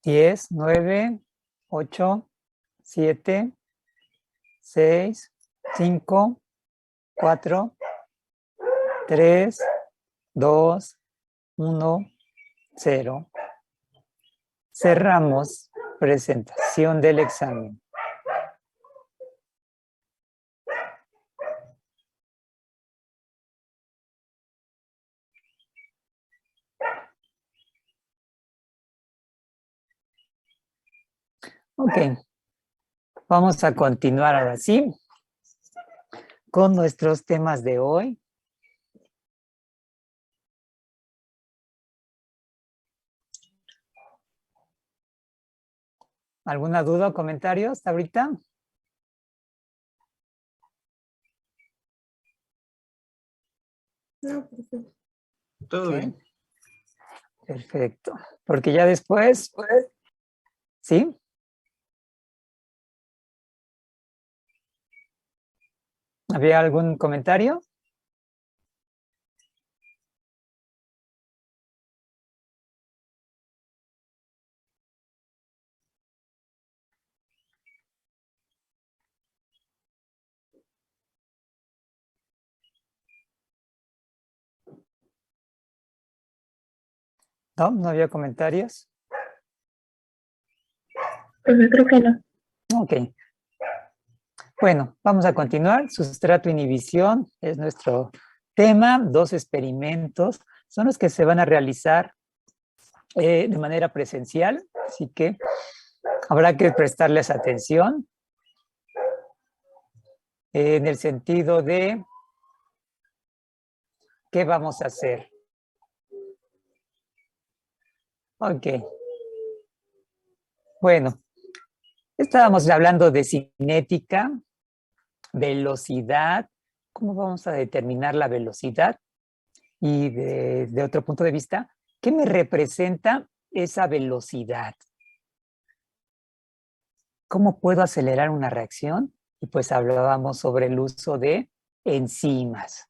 10, 9, 8, 7, 6, 5, 4, 3, 2, 1, 0. Cerramos presentación del examen. Ok, vamos a continuar ahora sí con nuestros temas de hoy. ¿Alguna duda o comentario hasta ahorita? No, perfecto. Todo Ok, bien. perfecto. Porque ya después, pues, ¿sí? ¿Había algún comentario? ¿No? ¿No había comentarios? Pues yo creo que no. Ok. Bueno, vamos a continuar. Sustrato inhibición es nuestro tema. 2 experimentos son los que se van a realizar de manera presencial, así que habrá que prestarles atención en el sentido de qué vamos a hacer. Ok. Bueno, estábamos hablando de cinética, velocidad, cómo vamos a determinar la velocidad y de otro punto de vista, ¿qué me representa esa velocidad? ¿Cómo puedo acelerar una reacción? Y pues hablábamos sobre el uso de enzimas.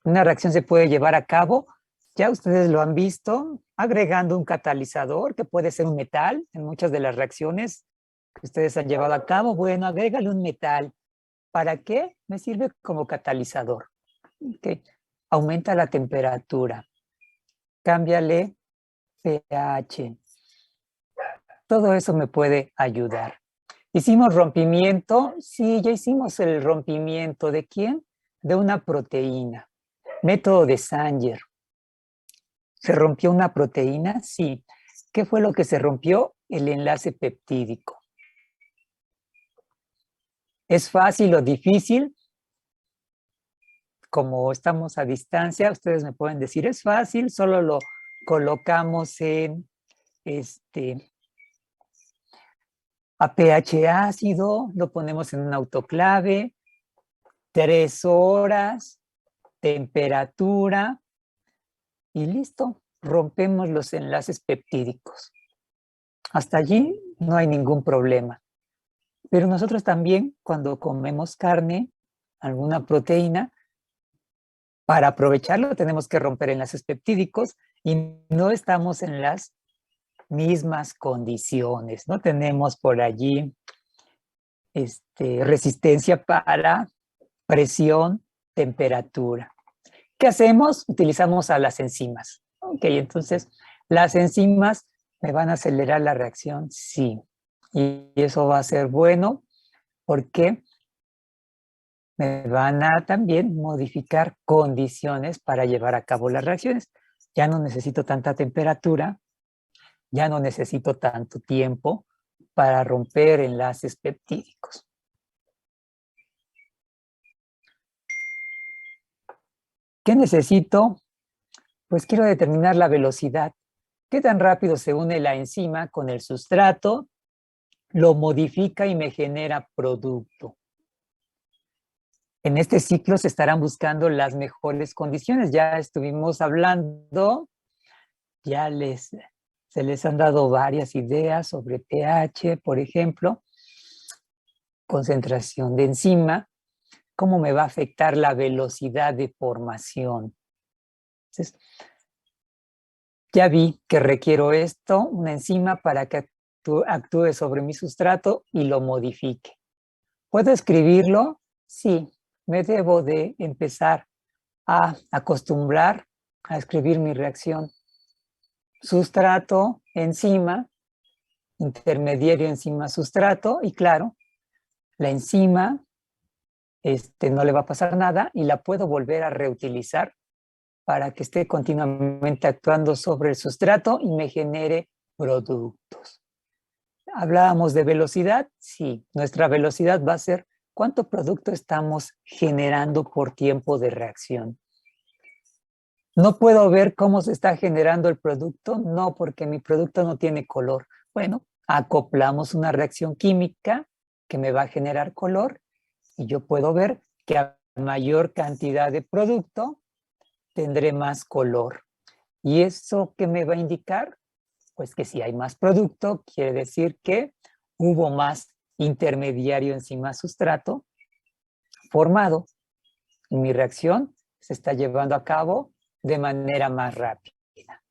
Una reacción se puede llevar a cabo, ya ustedes lo han visto, agregando un catalizador que puede ser un metal en muchas de las reacciones que ustedes han llevado a cabo. Bueno, agrégale un metal. ¿Para qué? Me sirve como catalizador. Okay. Aumenta la temperatura. Cámbiale pH. Todo eso me puede ayudar. ¿Hicimos rompimiento? Sí, ya hicimos el rompimiento. ¿De quién? De una proteína. Método de Sanger. ¿Se rompió una proteína? Sí. ¿Qué fue lo que se rompió? El enlace peptídico. ¿Es fácil o difícil? Como estamos a distancia, ustedes me pueden decir, es fácil, solo lo colocamos en a pH ácido, lo ponemos en un autoclave, 3 horas, temperatura y listo, rompemos los enlaces peptídicos. Hasta allí no hay ningún problema. Pero nosotros también, cuando comemos carne, alguna proteína, para aprovecharlo tenemos que romper enlaces peptídicos y no estamos en las mismas condiciones. No tenemos por allí resistencia para presión, temperatura. ¿Qué hacemos? Utilizamos a las enzimas. Ok, entonces, ¿las enzimas me van a acelerar la reacción? Sí. Y eso va a ser bueno porque me van a también modificar condiciones para llevar a cabo las reacciones. Ya no necesito tanta temperatura, ya no necesito tanto tiempo para romper enlaces peptídicos. ¿Qué necesito? Pues quiero determinar la velocidad. ¿Qué tan rápido se une la enzima con el sustrato? Lo modifica y me genera producto. En este ciclo se estarán buscando las mejores condiciones. Ya estuvimos hablando, se les han dado varias ideas sobre pH, por ejemplo, concentración de enzima, cómo me va a afectar la velocidad de formación. Entonces, Ya vi que requiero esto, una enzima para que actúe sobre mi sustrato y lo modifique. ¿Puedo escribirlo? Sí, me debo de empezar a acostumbrar a escribir mi reacción. Sustrato, enzima, intermediario, enzima, sustrato, y claro, la enzima no le va a pasar nada y la puedo volver a reutilizar para que esté continuamente actuando sobre el sustrato y me genere productos. Hablábamos de velocidad, sí, nuestra velocidad va a ser cuánto producto estamos generando por tiempo de reacción. ¿No puedo ver cómo se está generando el producto? No, porque mi producto no tiene color. Bueno, acoplamos una reacción química que me va a generar color y yo puedo ver que a mayor cantidad de producto tendré más color. ¿Y eso qué me va a indicar? Pues que si hay más producto, quiere decir que hubo más intermediario enzima sustrato formado. Y mi reacción se está llevando a cabo de manera más rápida.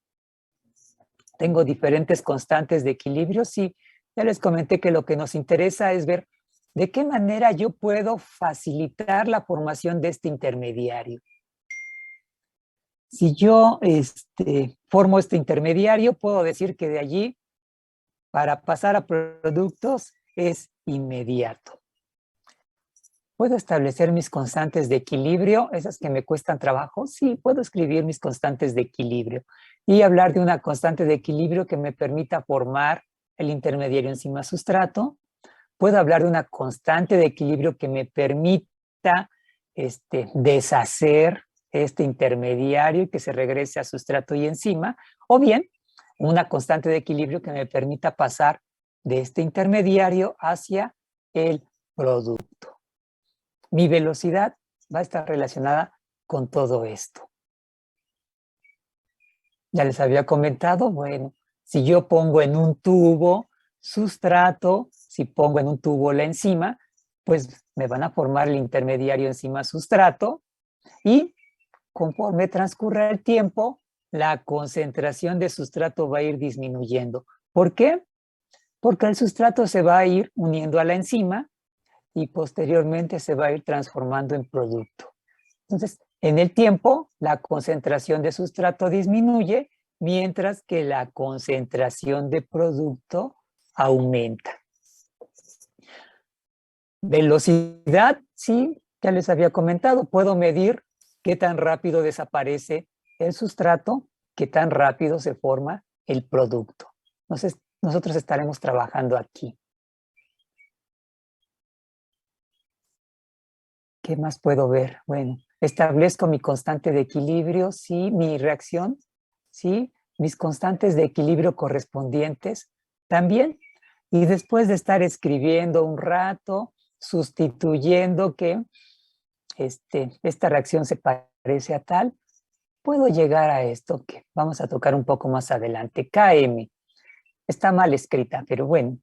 Tengo diferentes constantes de equilibrio. Sí, ya les comenté que lo que nos interesa es ver de qué manera yo puedo facilitar la formación de este intermediario. Si yo formo este intermediario, puedo decir que de allí, para pasar a productos, es inmediato. ¿Puedo establecer mis constantes de equilibrio? Esas que me cuestan trabajo. Sí, puedo escribir mis constantes de equilibrio y hablar de una constante de equilibrio que me permita formar el intermediario enzima sustrato. Puedo hablar de una constante de equilibrio que me permita deshacer este intermediario y que se regrese a sustrato y enzima, o bien una constante de equilibrio que me permita pasar de este intermediario hacia el producto. Mi velocidad va a estar relacionada con todo esto. Ya les había comentado, bueno, si yo pongo en un tubo sustrato, si pongo en un tubo la enzima, pues me van a formar el intermediario enzima sustrato y conforme transcurra el tiempo, la concentración de sustrato va a ir disminuyendo. ¿Por qué? Porque el sustrato se va a ir uniendo a la enzima y posteriormente se va a ir transformando en producto. Entonces, en el tiempo, la concentración de sustrato disminuye, mientras que la concentración de producto aumenta. Velocidad, sí, ya les había comentado, puedo medir qué tan rápido desaparece el sustrato, qué tan rápido se forma el producto. Entonces, nosotros estaremos trabajando aquí. ¿Qué más puedo ver? Bueno, establezco mi constante de equilibrio, sí, mi reacción, sí, mis constantes de equilibrio correspondientes también. Y después de estar escribiendo un rato, sustituyendo que esta reacción se parece a tal, puedo llegar a esto que vamos a tocar un poco más adelante. KM. Está mal escrita, pero bueno,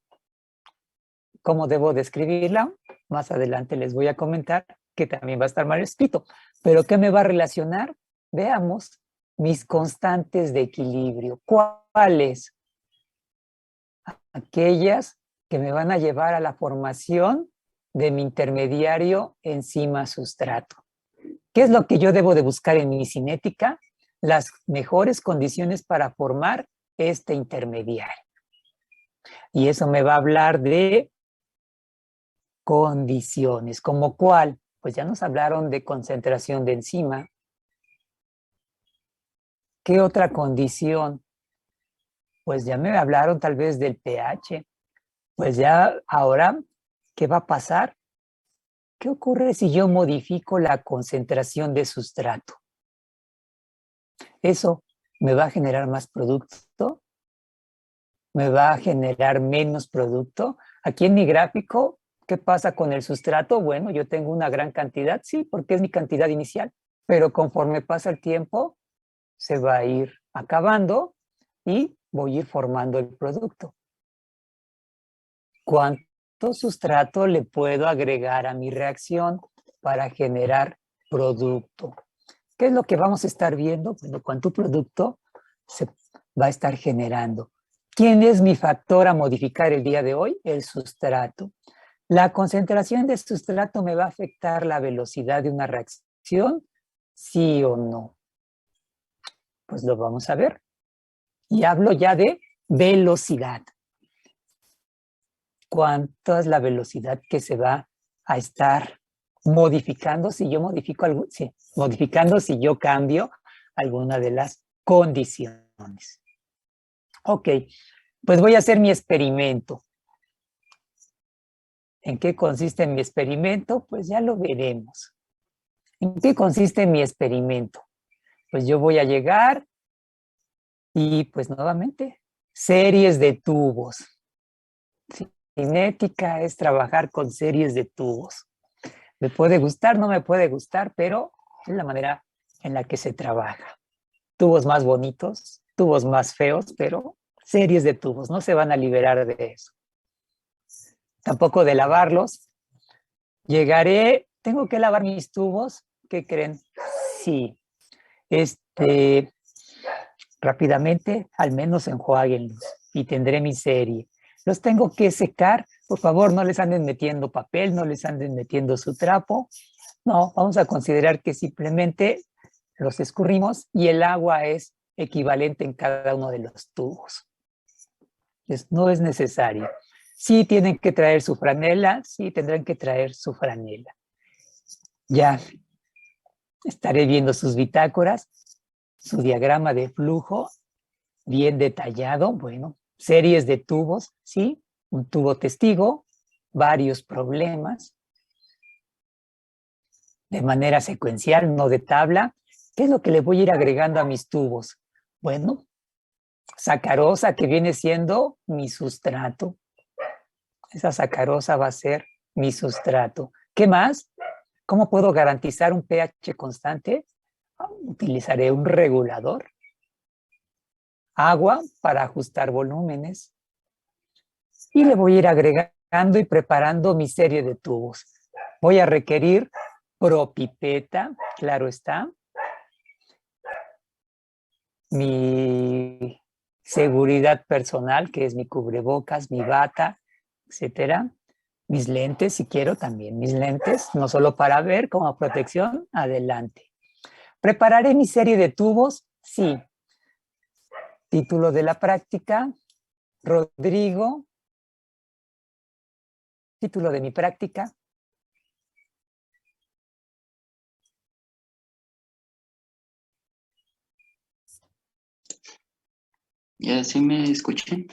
¿cómo debo describirla? Más adelante les voy a comentar que también va a estar mal escrito. ¿Pero qué me va a relacionar? Veamos mis constantes de equilibrio. ¿Cuáles? Aquellas que me van a llevar a la formación de mi intermediario enzima sustrato. ¿Qué es lo que yo debo de buscar en mi cinética? Las mejores condiciones para formar este intermediario. Y eso me va a hablar de condiciones. ¿Como cuál? Pues ya nos hablaron de concentración de enzima. ¿Qué otra condición? Pues ya me hablaron tal vez del pH. Pues ya ahora, ¿qué va a pasar? ¿Qué ocurre si yo modifico la concentración de sustrato? ¿Eso me va a generar más producto? ¿Me va a generar menos producto? Aquí en mi gráfico, ¿qué pasa con el sustrato? Bueno, yo tengo una gran cantidad, sí, porque es mi cantidad inicial, pero conforme pasa el tiempo, se va a ir acabando y voy a ir formando el producto. ¿Cuánto sustrato le puedo agregar a mi reacción para generar producto? ¿Qué es lo que vamos a estar viendo? Bueno, cuánto producto se va a estar generando. ¿Quién es mi factor a modificar el día de hoy? El sustrato. ¿La concentración de sustrato me va a afectar la velocidad de una reacción? ¿Sí o no? Pues lo vamos a ver. Y hablo ya de velocidad. ¿Cuánto es la velocidad que se va a estar modificando si yo modifico algo? Sí, modificando si yo cambio alguna de las condiciones. Ok, pues voy a hacer mi experimento. ¿En qué consiste mi experimento? Pues ya lo veremos. ¿En qué consiste mi experimento? Pues yo voy a llegar y pues nuevamente, series de tubos. Cinética es trabajar con series de tubos. Me puede gustar, no me puede gustar, pero es la manera en la que se trabaja. Tubos más bonitos, tubos más feos, pero series de tubos, no se van a liberar de eso. Tampoco de lavarlos. Tengo que lavar mis tubos, ¿qué creen? Sí. Rápidamente, al menos enjuáguenlos y tendré mi serie. Los tengo que secar, por favor, no les anden metiendo papel, no les anden metiendo su trapo. No, vamos a considerar que simplemente los escurrimos y el agua es equivalente en cada uno de los tubos. Entonces, no es necesario. Sí tienen que traer su franela, sí tendrán que traer su franela. Ya estaré viendo sus bitácoras, su diagrama de flujo bien detallado, bueno, series de tubos, ¿sí? Un tubo testigo, varios problemas, de manera secuencial, no de tabla. ¿Qué es lo que le voy a ir agregando a mis tubos? Bueno, sacarosa, que viene siendo mi sustrato. Esa sacarosa va a ser mi sustrato. ¿Qué más? ¿Cómo puedo garantizar un pH constante? Utilizaré un regulador. Agua para ajustar volúmenes. Y le voy a ir agregando y preparando mi serie de tubos. Voy a requerir propipeta, claro está. Mi seguridad personal, que es mi cubrebocas, mi bata, etcétera. Mis lentes, si quiero, también mis lentes, no solo para ver, como protección, adelante. ¿Prepararé mi serie de tubos? Sí. Título de la práctica, Rodrigo. Título de mi práctica. ¿Ya sí me escuchan?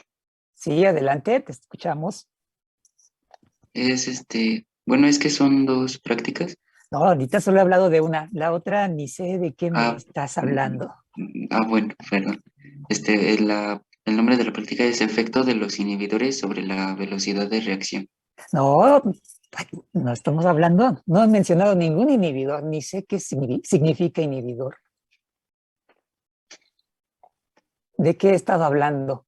Sí, adelante, te escuchamos. Bueno, es que son dos prácticas. No, ahorita solo he hablado de una, la otra ni sé de qué me Ah, estás hablando. bueno, perdón. El nombre de la práctica es efecto de los inhibidores sobre la velocidad de reacción. No, no estamos hablando, no he mencionado ningún inhibidor, ni sé qué significa inhibidor. ¿De qué he estado hablando?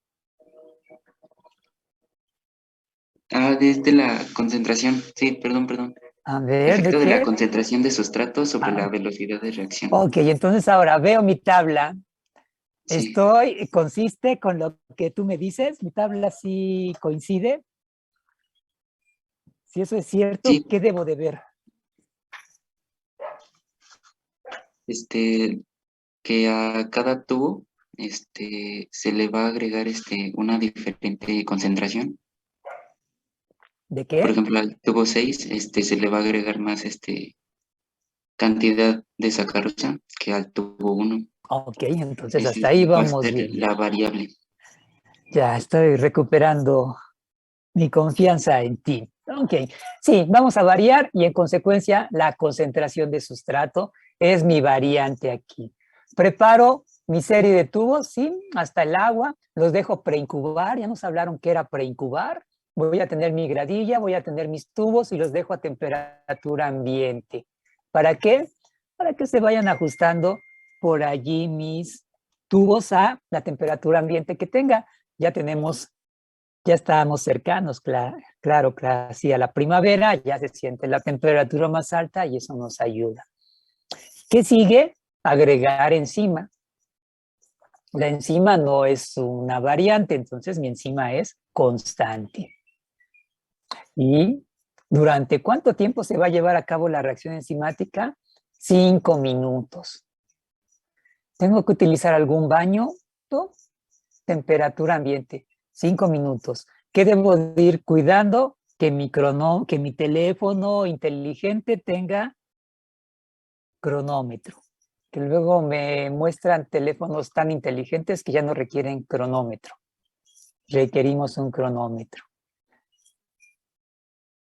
Desde la concentración. Sí, perdón. A ver, ¿de Efecto de la qué? concentración de sustrato sobre Ah, la velocidad de reacción. ok, entonces ahora veo mi tabla. Sí, Consiste con lo que tú me dices. Mi tabla sí coincide. Si eso es cierto, sí, ¿qué debo de ver? este, que a cada tubo, se le va a agregar, una diferente concentración. ¿De Por qué? ejemplo, al tubo 6 se le va a agregar más, cantidad de sacarosa que al tubo 1. Ok, entonces Esa hasta ahí va a vamos ser bien. la variable. Ya estoy recuperando mi confianza en ti. Ok, sí, vamos a variar y en consecuencia la concentración de sustrato es mi variante aquí. Preparo mi serie de tubos, sí, hasta el agua, los dejo preincubar, ya nos hablaron que era preincubar. Voy a tener mi gradilla, voy a tener mis tubos y los dejo a temperatura ambiente. ¿Para qué? Para que se vayan ajustando por allí mis tubos a la temperatura ambiente que tenga. Ya tenemos ya estábamos cercanos, claro, sí, a la primavera ya se siente la temperatura más alta y eso nos ayuda. ¿Qué sigue? Agregar enzima. La enzima no es una variante, entonces mi enzima es constante. ¿Y durante cuánto tiempo se va a llevar a cabo la reacción enzimática? 5 minutos. ¿Tengo que utilizar algún baño? ¿No? Temperatura ambiente, 5 minutos. ¿Qué debo de ir cuidando? Que mi teléfono inteligente tenga cronómetro. Que luego me muestran teléfonos tan inteligentes que ya no requieren cronómetro. Requerimos un cronómetro.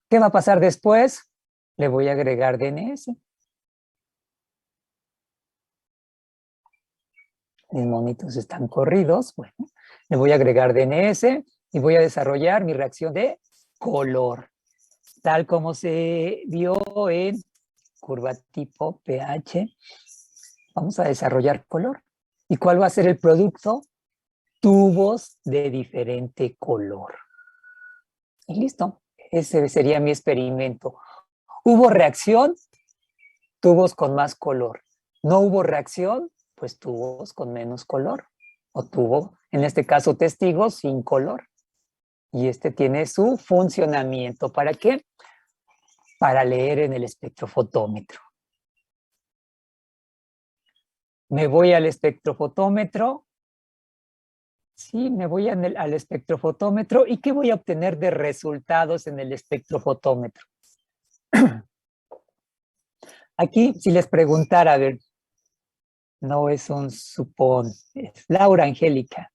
¿Qué va a pasar después? Le voy a agregar DNS. Mis monitos están corridos. Bueno, le voy a agregar DNS y voy a desarrollar mi reacción de color, tal como se vio en curva tipo pH. Vamos a desarrollar color. ¿Y cuál va a ser el producto? Tubos de diferente color. Y listo. Ese sería mi experimento. ¿Hubo reacción? Tubos con más color. ¿No hubo reacción? Pues tubos con menos color. O tubo, en este caso, testigos sin color. Y este tiene su funcionamiento. ¿Para qué? Para leer en el espectrofotómetro. Me voy al espectrofotómetro. Sí, me voy al espectrofotómetro. ¿Y qué voy a obtener de resultados en el espectrofotómetro? Aquí, si les preguntara, a ver, no es un supón, es Laura Angélica.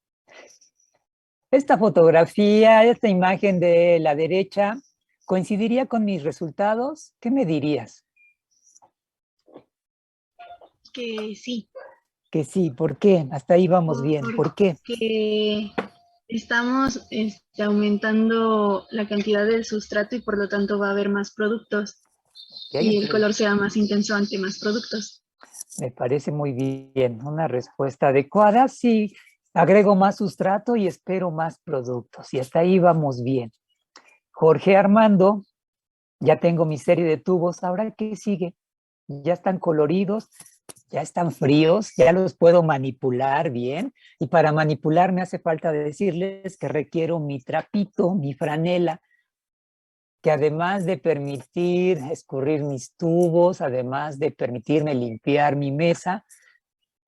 Esta fotografía, esta imagen de la derecha, ¿coincidiría con mis resultados? ¿Qué me dirías? Que sí. Que sí, ¿por qué? Hasta ahí vamos bien. ¿Por qué? Porque estamos aumentando la cantidad del sustrato y por lo tanto va a haber más productos. Y el color será más intenso ante más productos. Me parece muy bien. Una respuesta adecuada. Sí, agrego más sustrato y espero más productos. Y hasta ahí vamos bien. Jorge Armando, ya tengo mi serie de tubos. ¿Ahora qué sigue? Ya están coloridos, ya están fríos, ya los puedo manipular bien. Y para manipular me hace falta decirles que requiero mi trapito, mi franela, que además de permitir escurrir mis tubos, además de permitirme limpiar mi mesa,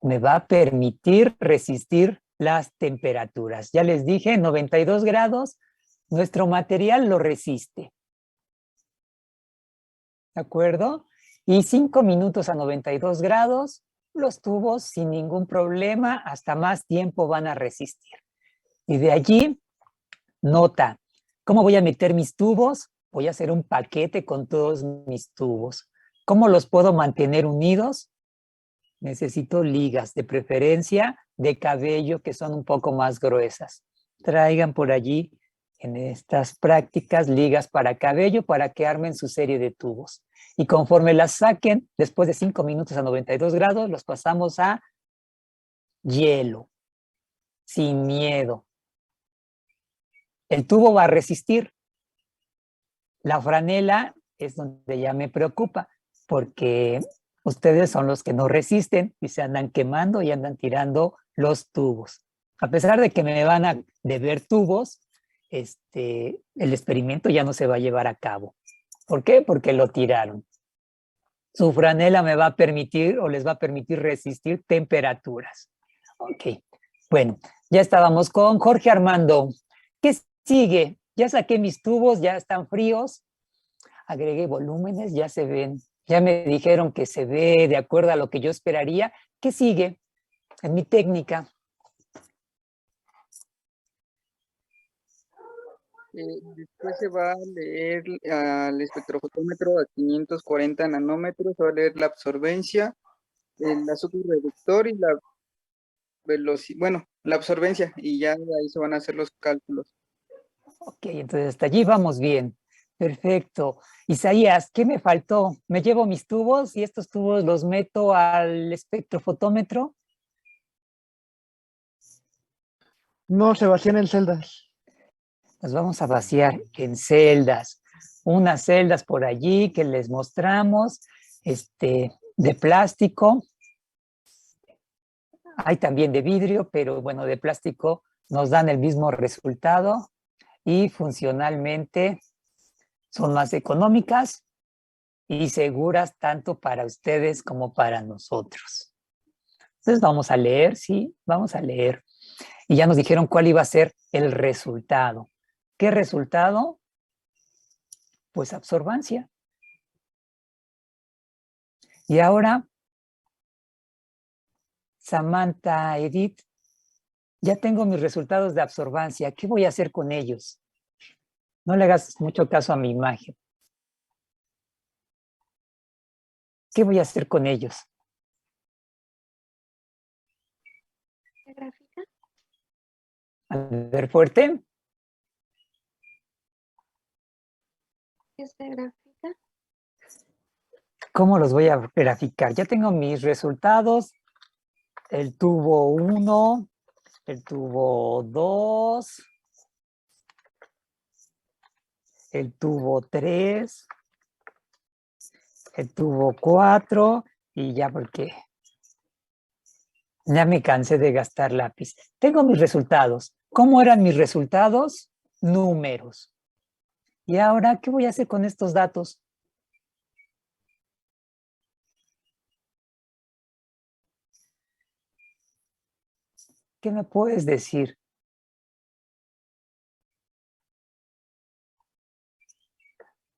me va a permitir resistir las temperaturas. Ya les dije, 92 grados, nuestro material lo resiste. ¿De acuerdo? Y 5 minutos a 92 grados, los tubos sin ningún problema, hasta más tiempo van a resistir. Y de allí, nota, ¿cómo voy a meter mis tubos? Voy a hacer un paquete con todos mis tubos. ¿Cómo los puedo mantener unidos? Necesito ligas, de preferencia de cabello que son un poco más gruesas. Traigan por allí en estas prácticas ligas para cabello para que armen su serie de tubos. Y conforme las saquen, después de 5 minutos a 92 grados, los pasamos a hielo, sin miedo. El tubo va a resistir. La franela es donde ya me preocupa, porque ustedes son los que no resisten y se andan quemando y andan tirando los tubos. A pesar de que me van a deber tubos, el experimento ya no se va a llevar a cabo. ¿Por qué? Porque lo tiraron. Su franela me va a permitir o les va a permitir resistir temperaturas. Ok, bueno, ya estábamos con Jorge Armando. ¿Qué sigue? Ya saqué mis tubos, ya están fríos. Agregué volúmenes, ya se ven. Ya me dijeron que se ve de acuerdo a lo que yo esperaría. ¿Qué sigue en mi técnica? Después se va a leer al espectrofotómetro a 540 nanómetros, se va a leer la absorbencia, el azúcar reductor y la velocidad, bueno, la absorbencia, y ya de ahí se van a hacer los cálculos. Ok, entonces hasta allí vamos bien. Perfecto. Isaías, ¿qué me faltó? ¿Me llevo mis tubos y estos tubos los meto al espectrofotómetro? No, se vacían en celdas. Los vamos a vaciar en celdas. Unas celdas por allí que les mostramos, de plástico. Hay también de vidrio, pero bueno, de plástico nos dan el mismo resultado y funcionalmente son más económicas y seguras tanto para ustedes como para nosotros. Entonces vamos a leer, sí, vamos a leer. Y ya nos dijeron cuál iba a ser el resultado. ¿Qué resultado? Pues absorbancia. Y ahora, Samantha, Edith, ya tengo mis resultados de absorbancia. ¿Qué voy a hacer con ellos? No le hagas mucho caso a mi imagen. ¿Qué voy a hacer con ellos? ¿La gráfica? A ver, fuerte. ¿Esta gráfica? ¿Cómo los voy a graficar? Ya tengo mis resultados. El tubo 1, el tubo 2, el tubo 3, el tubo 4 y ya porque ya me cansé de gastar lápiz. Tengo mis resultados. ¿Cómo eran mis resultados? Números. ¿Y ahora qué voy a hacer con estos datos? ¿Qué me puedes decir?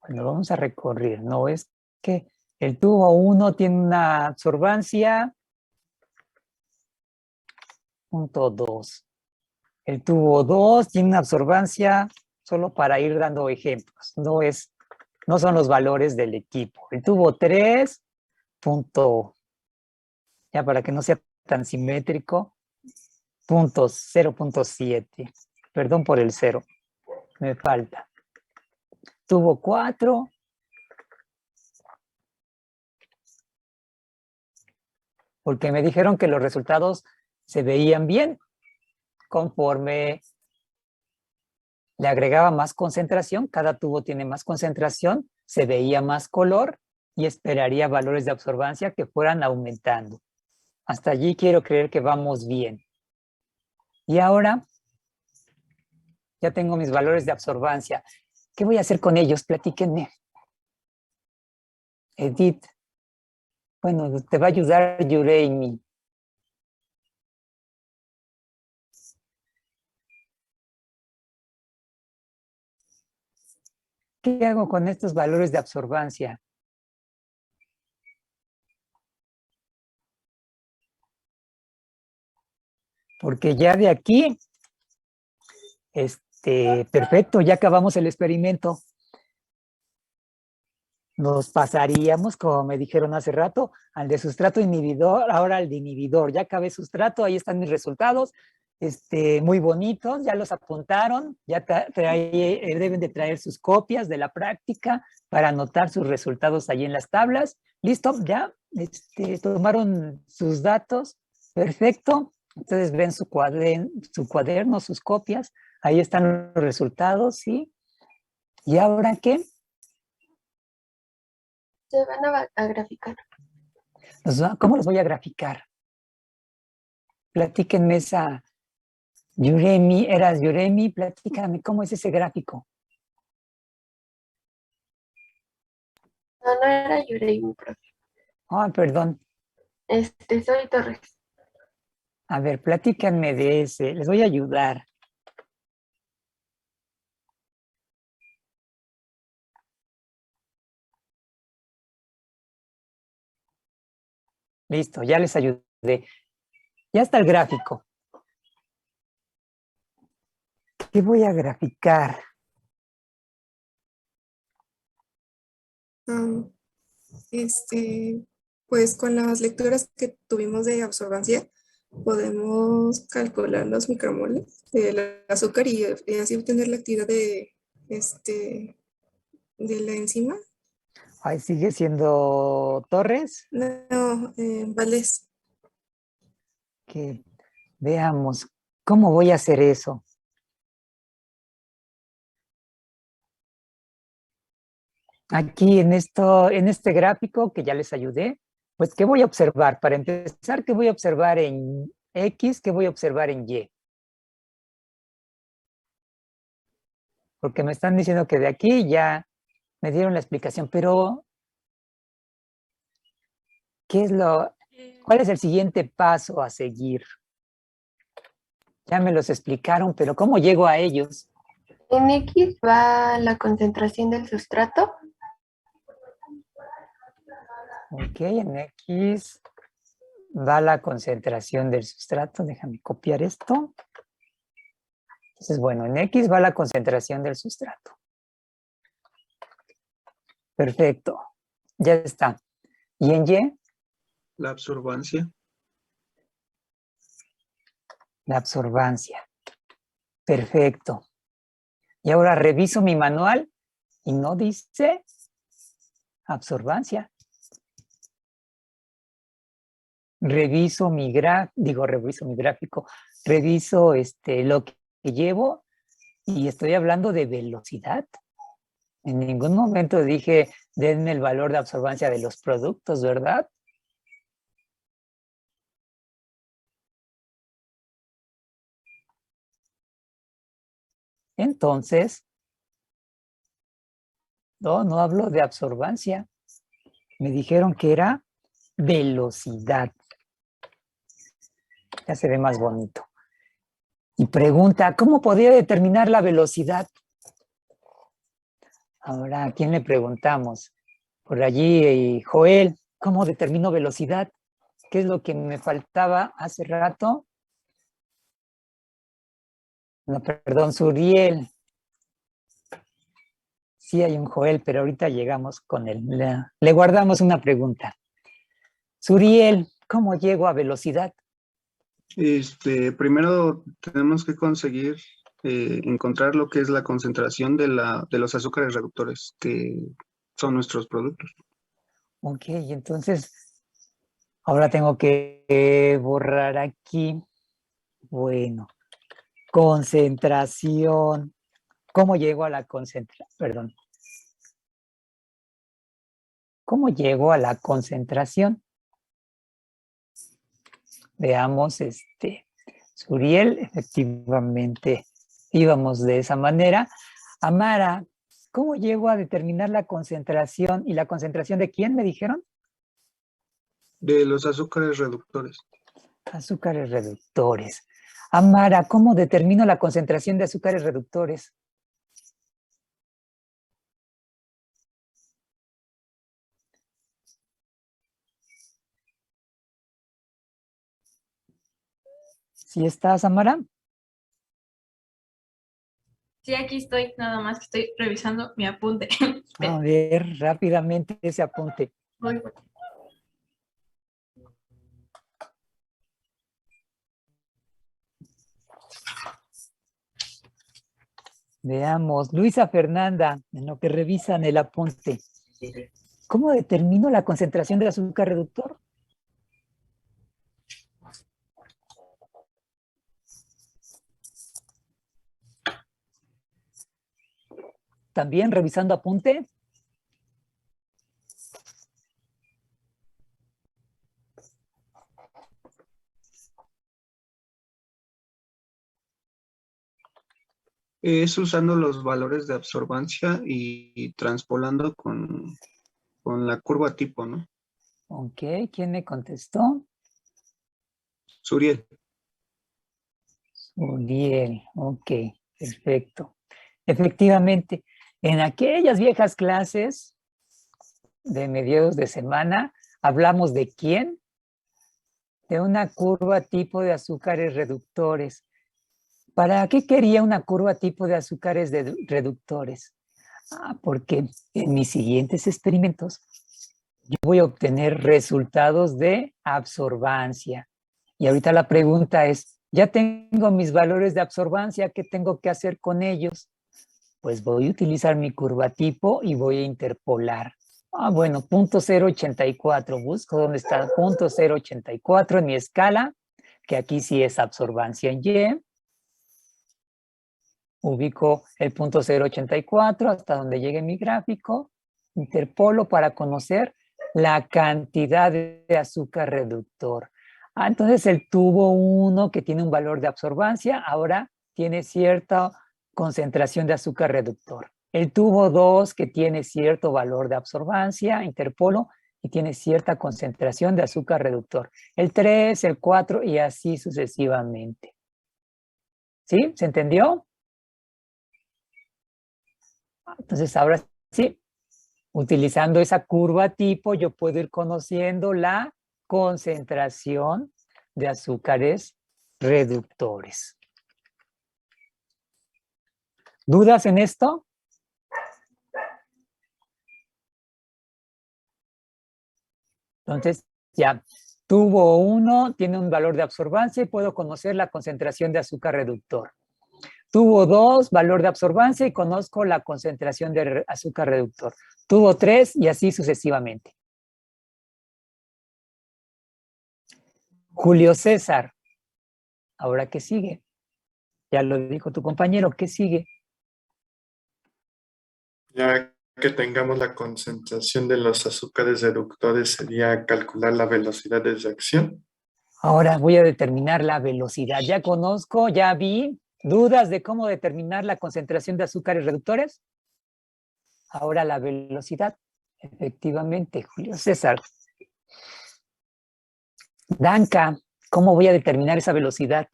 Bueno, vamos a recorrer, ¿no? Es que el tubo 1 tiene una absorbancia 0.2. El tubo 2 tiene una absorbancia, solo para ir dando ejemplos, no son los valores del equipo. El tubo 3, ya para que no sea tan simétrico, 0.7. Perdón por el 0, me falta. Tubo 4, porque me dijeron que los resultados se veían bien conforme le agregaba más concentración, cada tubo tiene más concentración, se veía más color y esperaría valores de absorbancia que fueran aumentando. Hasta allí quiero creer que vamos bien. Y ahora ya tengo mis valores de absorbancia. ¿Qué voy a hacer con ellos? Platíquenme. Edith. Bueno, te va a ayudar Yureimi. ¿Qué hago con estos valores de absorbancia? Porque ya de aquí, perfecto, ya acabamos el experimento. Nos pasaríamos, como me dijeron hace rato, al de sustrato inhibidor, ahora al de inhibidor. Ya acabé sustrato, ahí están mis resultados, muy bonitos, ya los apuntaron, ya deben de traer sus copias de la práctica para anotar sus resultados ahí en las tablas. Listo, ya tomaron sus datos, perfecto. Ustedes ven su cuaderno, sus copias, ahí están los resultados, ¿sí? ¿Y ahora qué? Se van a graficar. ¿Cómo los voy a graficar? Platíquenme esa Yuremi, eras Yuremi, platícame cómo es ese gráfico. No, no era Yurei, mi profe. Ah, perdón. Soy Torres. A ver, platícanme de ese, les voy a ayudar. Listo, ya les ayudé. Ya está el gráfico. ¿Qué voy a graficar? Pues con las lecturas que tuvimos de absorbancia, podemos calcular los micromoles del azúcar y así obtener la actividad de la enzima. Ahí sigue siendo Torres. No, Valdés. Que veamos, ¿cómo voy a hacer eso? Aquí en este gráfico que ya les ayudé, pues ¿qué voy a observar? Para empezar, ¿qué voy a observar en X, ¿qué voy a observar en Y? Porque me están diciendo que de aquí ya me dieron la explicación, pero ¿cuál es el siguiente paso a seguir? Ya me los explicaron, pero ¿cómo llego a ellos? En X va la concentración del sustrato. Ok, en X va la concentración del sustrato. Déjame copiar esto. Entonces, bueno, en X va la concentración del sustrato. Perfecto. Ya está. ¿Y en Y? La absorbancia. La absorbancia. Perfecto. Y ahora reviso mi manual y no dice absorbancia. Reviso mi gráfico, reviso lo que llevo y estoy hablando de velocidad. En ningún momento dije, denme el valor de absorbancia de los productos, ¿verdad? Entonces, no hablo de absorbancia. Me dijeron que era velocidad. Ya se ve más bonito. Y pregunta, ¿cómo podría determinar la velocidad? Ahora, ¿a quién le preguntamos? Por allí, Joel, ¿cómo determino velocidad? ¿Qué es lo que me faltaba hace rato? No, perdón, Suriel. Sí hay un Joel, pero ahorita llegamos con él. Le guardamos una pregunta. Suriel, ¿cómo llego a velocidad? Primero tenemos que conseguir encontrar lo que es la concentración de los azúcares reductores, que son nuestros productos. Ok, entonces ahora tengo que borrar aquí. Bueno, concentración. ¿Cómo llego a la concentración? Perdón. ¿Cómo llego a la concentración? Veamos, Suriel, efectivamente, íbamos de esa manera. Amara, ¿cómo llego a determinar la concentración? ¿Y la concentración de quién me dijeron? De los azúcares reductores. Azúcares reductores. Amara, ¿cómo determino la concentración de azúcares reductores? ¿Sí estás, Amara? Sí, aquí estoy, nada más que estoy revisando mi apunte. A ver, rápidamente ese apunte. Voy. Veamos, Luisa Fernanda, en lo que revisan el apunte. ¿Cómo determino la concentración de azúcar reductor? También revisando apunte. Es usando los valores de absorbancia y transpolando con la curva tipo, ¿no? Ok, ¿quién me contestó? Suriel. Uriel, ok, perfecto. Efectivamente, en aquellas viejas clases de mediados de semana, hablamos de quién, de una curva tipo de azúcares reductores. ¿Para qué quería una curva tipo de azúcares reductores? Porque en mis siguientes experimentos yo voy a obtener resultados de absorbancia. Y ahorita la pregunta es, ya tengo mis valores de absorbancia, ¿qué tengo que hacer con ellos? Pues voy a utilizar mi curva tipo y voy a interpolar. Bueno, 0.084, busco dónde está 0.084 en mi escala, que aquí sí es absorbancia en Y. Ubico el 0.084 hasta donde llegue mi gráfico, interpolo para conocer la cantidad de azúcar reductor. Entonces el tubo 1 que tiene un valor de absorbancia, ahora tiene cierta concentración de azúcar reductor. El tubo 2 que tiene cierto valor de absorbancia, interpolo, y tiene cierta concentración de azúcar reductor. El 3, el 4 y así sucesivamente. ¿Sí? ¿Se entendió? Entonces ahora sí, utilizando esa curva tipo, yo puedo ir conociendo la concentración de azúcares reductores. ¿Dudas en esto? Entonces, ya, tubo 1 tiene un valor de absorbancia y puedo conocer la concentración de azúcar reductor. Tubo 2, valor de absorbancia y conozco la concentración de azúcar reductor. Tubo 3 y así sucesivamente. Julio César, ¿ahora qué sigue? Ya lo dijo tu compañero, ¿qué sigue? Ya que tengamos la concentración de los azúcares reductores, sería calcular la velocidad de reacción. Ahora voy a determinar la velocidad. Ya conozco, ya vi. ¿Dudas de cómo determinar la concentración de azúcares reductores? Ahora la velocidad. Efectivamente, Julio César. Danka, ¿cómo voy a determinar esa velocidad?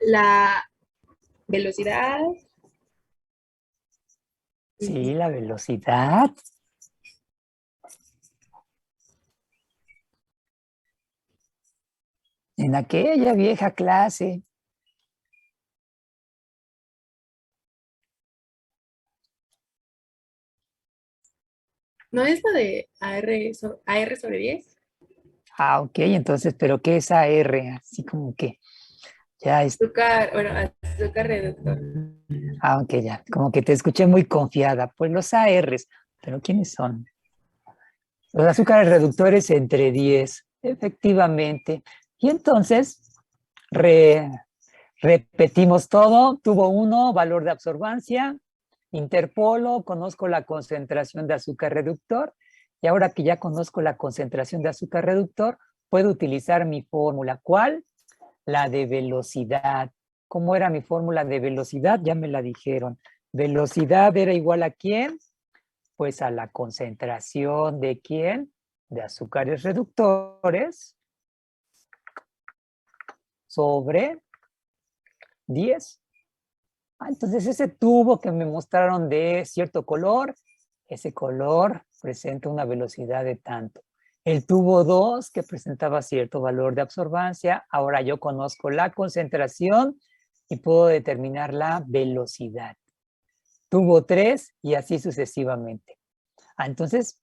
La velocidad. Sí, la velocidad. En aquella vieja clase. ¿No es la de AR sobre 10? Ok, entonces, ¿pero qué es AR? Así como que ya es... Azúcar, bueno, azúcar reductor. Ok, ya, como que te escuché muy confiada. Pues los ARs, ¿pero quiénes son? Los azúcares reductores entre 10, efectivamente. Y entonces, repetimos todo. Tubo 1, valor de absorbancia. Interpolo, conozco la concentración de azúcar reductor. Y ahora que ya conozco la concentración de azúcar reductor, puedo utilizar mi fórmula. ¿Cuál? La de velocidad. ¿Cómo era mi fórmula de velocidad? Ya me la dijeron. Velocidad era igual a ¿quién? Pues a la concentración de ¿quién? De azúcares reductores sobre 10. Entonces ese tubo que me mostraron de cierto color, ese color presenta una velocidad de tanto. El tubo 2 que presentaba cierto valor de absorbancia, ahora yo conozco la concentración y puedo determinar la velocidad. Tubo 3 y así sucesivamente. Entonces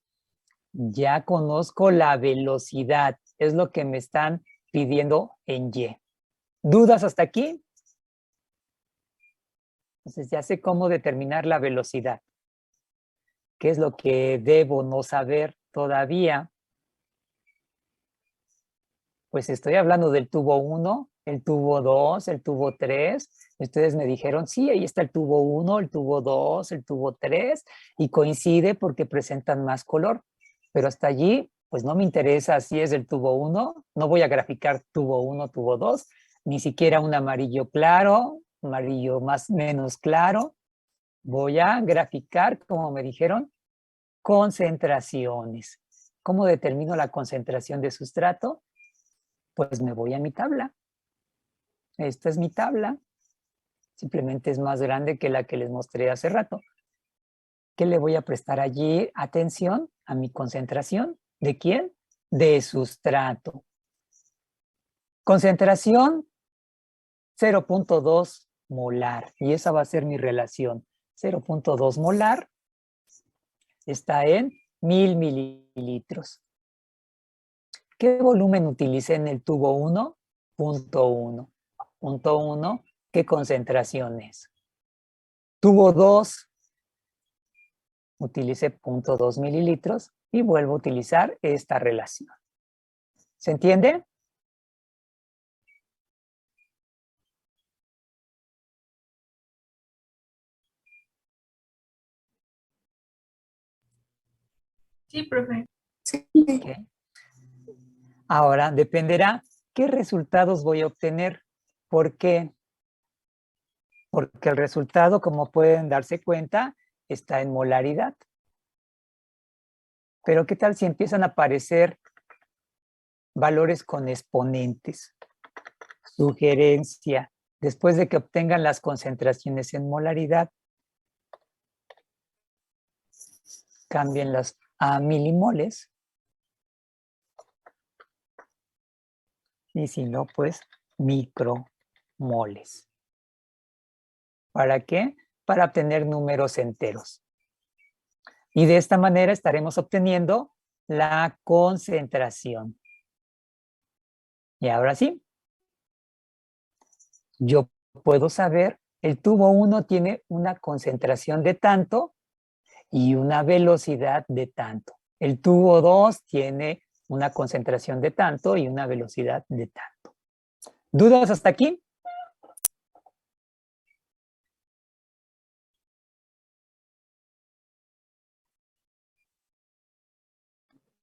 ya conozco la velocidad, es lo que me están pidiendo en Y. ¿Dudas hasta aquí? Entonces ya sé cómo determinar la velocidad. ¿Qué es lo que debo no saber todavía? Pues estoy hablando del tubo 1, el tubo 2, el tubo 3. Ustedes me dijeron, sí, ahí está el tubo 1, el tubo 2, el tubo 3, y coincide porque presentan más color. Pero hasta allí, pues no me interesa si es el tubo 1, no voy a graficar tubo 1, tubo 2, ni siquiera un amarillo claro, amarillo más menos claro. Voy a graficar, como me dijeron, concentraciones. ¿Cómo determino la concentración de sustrato? Pues me voy a mi tabla. Esta es mi tabla. Simplemente es más grande que la que les mostré hace rato. ¿Qué le voy a prestar allí atención? A mi concentración. ¿De quién? De sustrato. Concentración 0.2 molar. Y esa va a ser mi relación. 0.2 molar está en 1000 mililitros. ¿Qué volumen utilicé en el tubo 1? Punto 1. Punto 1, ¿qué concentración es? Tubo 2, utilicé 0.2 mililitros y vuelvo a utilizar esta relación. ¿Se entiende? Sí, profe. Sí. ¿Ok? Ahora dependerá qué resultados voy a obtener. ¿Por qué? Porque el resultado, como pueden darse cuenta, está en molaridad. Pero ¿qué tal si empiezan a aparecer valores con exponentes? Sugerencia. Después de que obtengan las concentraciones en molaridad, cámbienlas a milimoles. Y si no, pues micromoles. ¿Para qué? Para obtener números enteros. Y de esta manera estaremos obteniendo la concentración. Y ahora sí, yo puedo saber, el tubo 1 tiene una concentración de tanto y una velocidad de tanto. El tubo 2 tiene una concentración de tanto y una velocidad de tanto. ¿Dudas hasta aquí?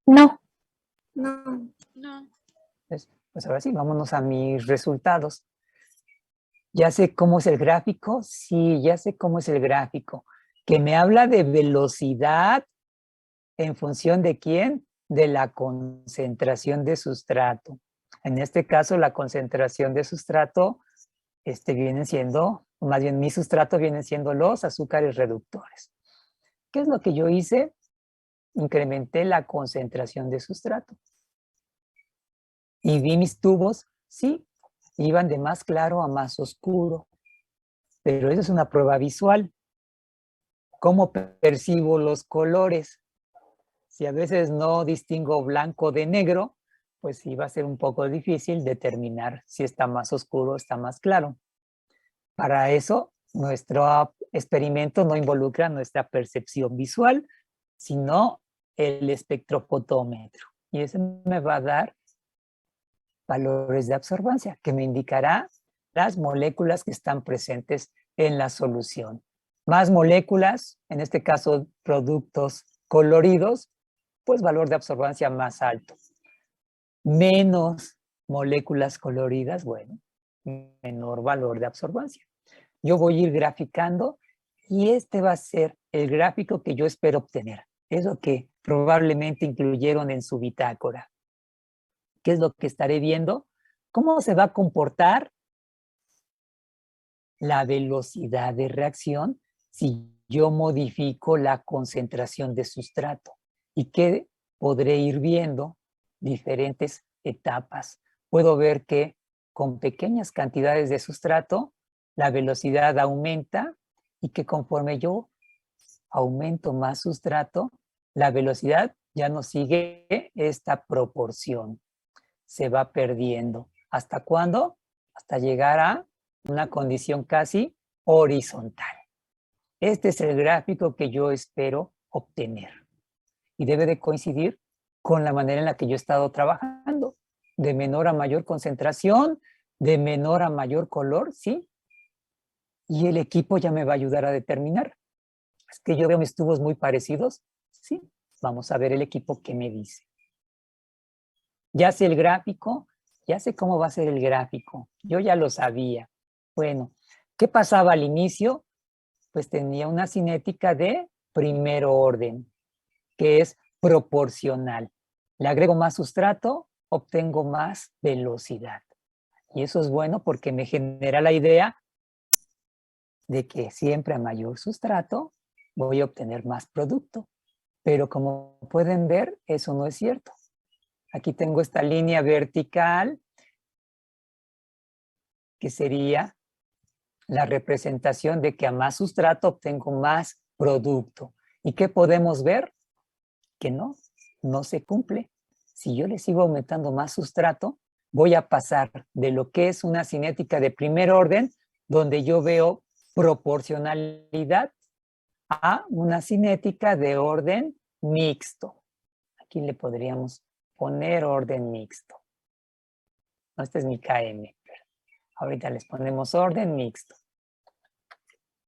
No. No. No. Pues ahora sí, vámonos a mis resultados. ¿Ya sé cómo es el gráfico? Sí, ya sé cómo es el gráfico. Que me habla de velocidad en función de ¿quién? De la concentración de sustrato. En este caso, la concentración de sustrato viene siendo, más bien mi sustrato vienen siendo los azúcares reductores. ¿Qué es lo que yo hice? Incrementé la concentración de sustrato. Y vi mis tubos, sí, iban de más claro a más oscuro. Pero eso es una prueba visual. ¿Cómo percibo los colores? Si a veces no distingo blanco de negro, pues sí va a ser un poco difícil determinar si está más oscuro o está más claro. Para eso, nuestro experimento no involucra nuestra percepción visual, sino el espectrofotómetro. Y eso me va a dar valores de absorbancia, que me indicará las moléculas que están presentes en la solución. Más moléculas, en este caso productos coloridos, pues valor de absorbancia más alto. Menos moléculas coloridas, bueno, menor valor de absorbancia. Yo voy a ir graficando y este va a ser el gráfico que yo espero obtener. Es lo que probablemente incluyeron en su bitácora. ¿Qué es lo que estaré viendo? ¿Cómo se va a comportar la velocidad de reacción si yo modifico la concentración de sustrato? ¿Y qué podré ir viendo? Diferentes etapas. Puedo ver que con pequeñas cantidades de sustrato, la velocidad aumenta y que conforme yo aumento más sustrato, la velocidad ya no sigue esta proporción. Se va perdiendo. ¿Hasta cuándo? Hasta llegar a una condición casi horizontal. Este es el gráfico que yo espero obtener. Y debe de coincidir con la manera en la que yo he estado trabajando. De menor a mayor concentración, de menor a mayor color, ¿sí? Y el equipo ya me va a ayudar a determinar. Es que yo veo mis tubos muy parecidos, ¿sí? Vamos a ver el equipo qué me dice. Ya sé el gráfico, ya sé cómo va a ser el gráfico. Yo ya lo sabía. Bueno, ¿qué pasaba al inicio? Pues tenía una cinética de primer orden, que es proporcional. Le agrego más sustrato, obtengo más velocidad. Y eso es bueno porque me genera la idea de que siempre a mayor sustrato voy a obtener más producto. Pero como pueden ver, eso no es cierto. Aquí tengo esta línea vertical que sería la representación de que a más sustrato obtengo más producto. ¿Y qué podemos ver? Que no se cumple. Si yo le sigo aumentando más sustrato, voy a pasar de lo que es una cinética de primer orden, donde yo veo proporcionalidad, a una cinética de orden mixto. Aquí le podríamos poner orden mixto. No, este es mi KM. Ahorita les ponemos orden mixto.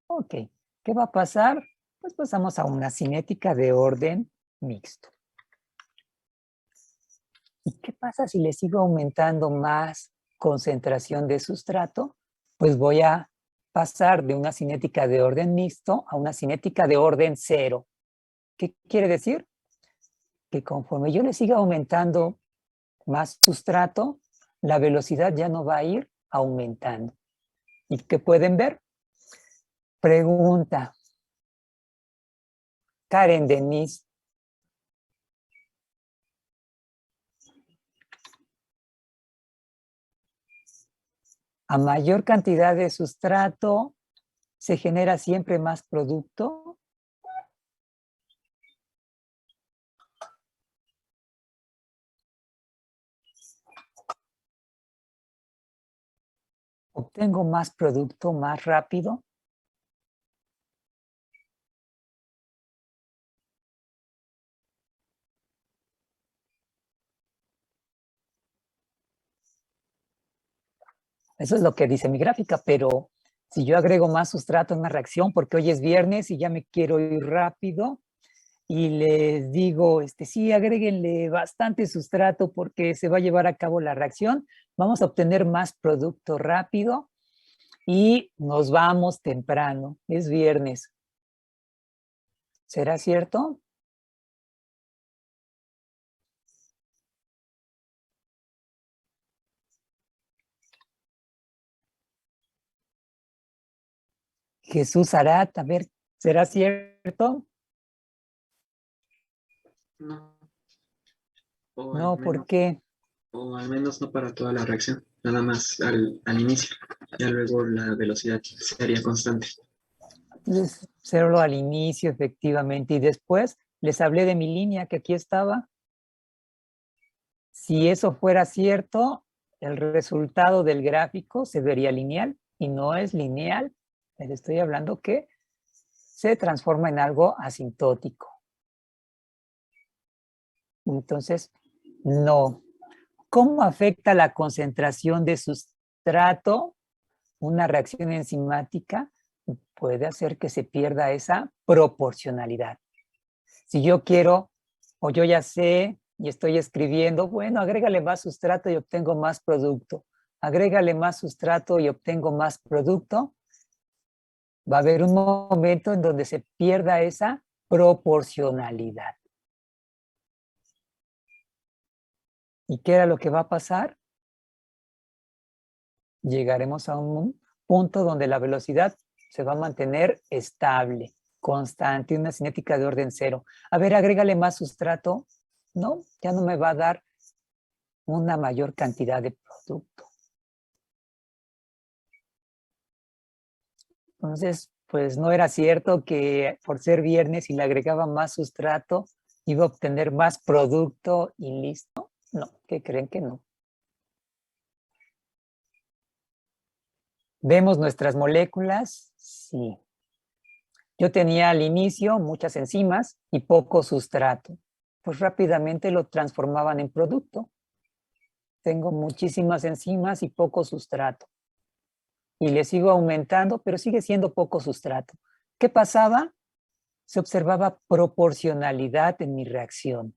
Ok, ¿qué va a pasar? Pues pasamos a una cinética de orden mixto. ¿Y qué pasa si le sigo aumentando más concentración de sustrato? Pues voy a pasar de una cinética de orden mixto a una cinética de orden cero. ¿Qué quiere decir? Que conforme yo le siga aumentando más sustrato, la velocidad ya no va a ir aumentando. ¿Y qué pueden ver? Pregunta. Karen Denise. A mayor cantidad de sustrato, ¿se genera siempre más producto? ¿Obtengo más producto más rápido? Eso es lo que dice mi gráfica, pero si yo agrego más sustrato en una reacción, porque hoy es viernes y ya me quiero ir rápido, y les digo, sí, agréguenle bastante sustrato porque se va a llevar a cabo la reacción, vamos a obtener más producto rápido y nos vamos temprano, es viernes. ¿Será cierto? Jesús Arat, a ver, ¿será cierto? No. O No, ¿por qué? O al menos no para toda la reacción, nada más al inicio. Ya luego la velocidad sería constante. Entonces, hacerlo al inicio, efectivamente, y después les hablé de mi línea que aquí estaba. Si eso fuera cierto, el resultado del gráfico se vería lineal y no es lineal. Les estoy hablando que se transforma en algo asintótico. Entonces, no. ¿Cómo afecta la concentración de sustrato una reacción enzimática? Puede hacer que se pierda esa proporcionalidad. Si yo quiero, o yo ya sé y estoy escribiendo, bueno, agrégale más sustrato y obtengo más producto. Agrégale más sustrato y obtengo más producto. Va a haber un momento en donde se pierda esa proporcionalidad. ¿Y qué era lo que va a pasar? Llegaremos a un punto donde la velocidad se va a mantener estable, constante, una cinética de orden cero. A ver, agrégale más sustrato. No, ya no me va a dar una mayor cantidad de producto. Entonces, pues no era cierto que por ser viernes y le agregaba más sustrato, iba a obtener más producto y listo. No, ¿qué creen que no? ¿Vemos nuestras moléculas? Sí. Yo tenía al inicio muchas enzimas y poco sustrato. Pues rápidamente lo transformaban en producto. Tengo muchísimas enzimas y poco sustrato. Y le sigo aumentando, pero sigue siendo poco sustrato. ¿Qué pasaba? Se observaba proporcionalidad en mi reacción.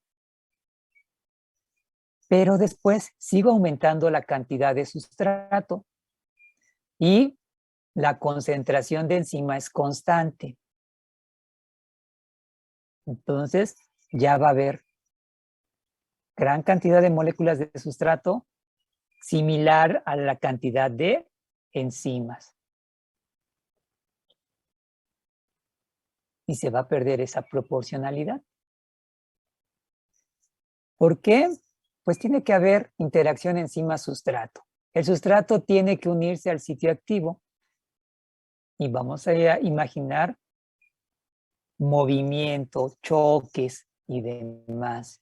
Pero después sigo aumentando la cantidad de sustrato y la concentración de enzima es constante. Entonces ya va a haber gran cantidad de moléculas de sustrato similar a la cantidad de enzimas. Y se va a perder esa proporcionalidad. ¿Por qué? Pues tiene que haber interacción enzima-sustrato. El sustrato tiene que unirse al sitio activo y vamos a imaginar movimiento, choques y demás.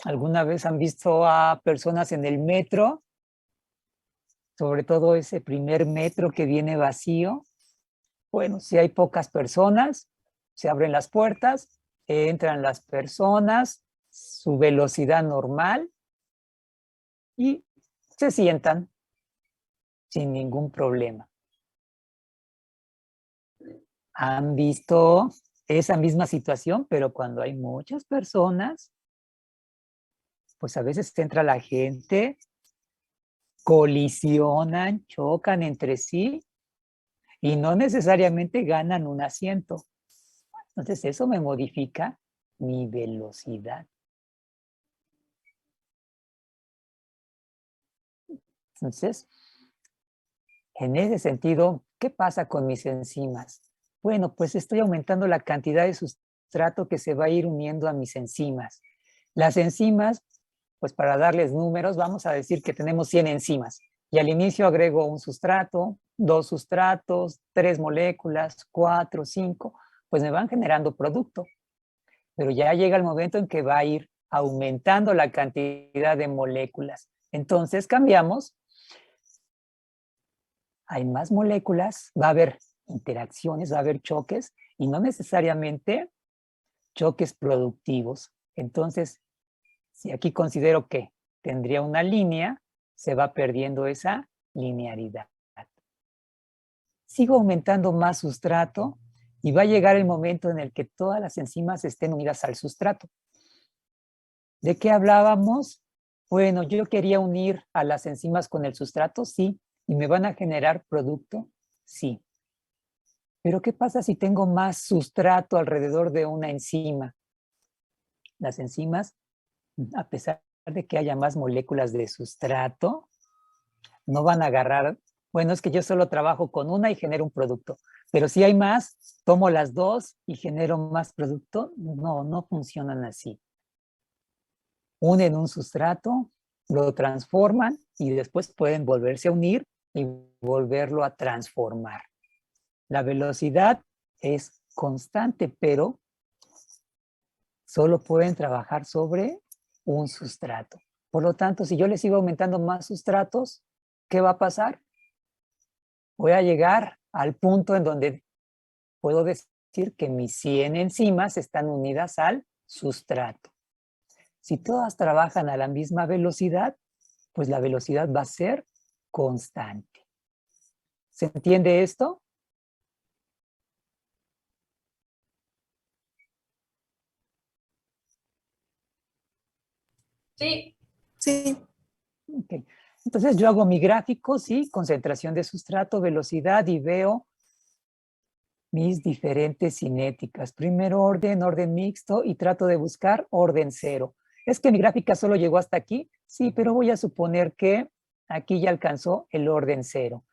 ¿Alguna vez han visto a personas en el metro? Sobre todo ese primer metro que viene vacío. Bueno, si hay pocas personas, se abren las puertas, entran las personas, su velocidad normal y se sientan sin ningún problema. ¿Han visto esa misma situación, pero cuando hay muchas personas? pues a veces entra la gente, colisionan, chocan entre sí y no necesariamente ganan un asiento. Entonces eso me modifica mi velocidad. Entonces, en ese sentido, ¿qué pasa con mis enzimas? Bueno, pues estoy aumentando la cantidad de sustrato que se va a ir uniendo a mis enzimas. Las enzimas, pues para darles números, vamos a decir que tenemos 100 enzimas. Y al inicio agrego un sustrato, 2 sustratos, 3 moléculas, 4, 5, pues me van generando producto. Pero ya llega el momento en que va a ir aumentando la cantidad de moléculas. Entonces cambiamos. Hay más moléculas, va a haber interacciones, va a haber choques y no necesariamente choques productivos. Entonces, si aquí considero que tendría una línea, se va perdiendo esa linearidad. Sigo aumentando más sustrato y va a llegar el momento en el que todas las enzimas estén unidas al sustrato. ¿De qué hablábamos? Bueno, yo quería unir a las enzimas con el sustrato, sí. ¿Y me van a generar producto? Sí. Pero ¿qué pasa si tengo más sustrato alrededor de una enzima? Las enzimas, a pesar de que haya más moléculas de sustrato, no van a agarrar, bueno, es que yo solo trabajo con una y genero un producto. Pero si hay más, tomo las dos y genero más producto. No, no funcionan así. Unen un sustrato, lo transforman y después pueden volverse a unir y volverlo a transformar. La velocidad es constante, pero solo pueden trabajar sobre un sustrato. Por lo tanto, si yo les sigo aumentando más sustratos, ¿qué va a pasar? Voy a llegar al punto en donde puedo decir que mis 100 enzimas están unidas al sustrato. Si todas trabajan a la misma velocidad, pues la velocidad va a ser constante. ¿Se entiende esto? Sí. Sí. Okay. Entonces yo hago mi gráfico, sí, concentración de sustrato, velocidad y veo mis diferentes cinéticas. Primero orden, orden mixto y trato de buscar orden cero. ¿Es que mi gráfica solo llegó hasta aquí? Sí, pero voy a suponer que aquí ya alcanzó el orden cero.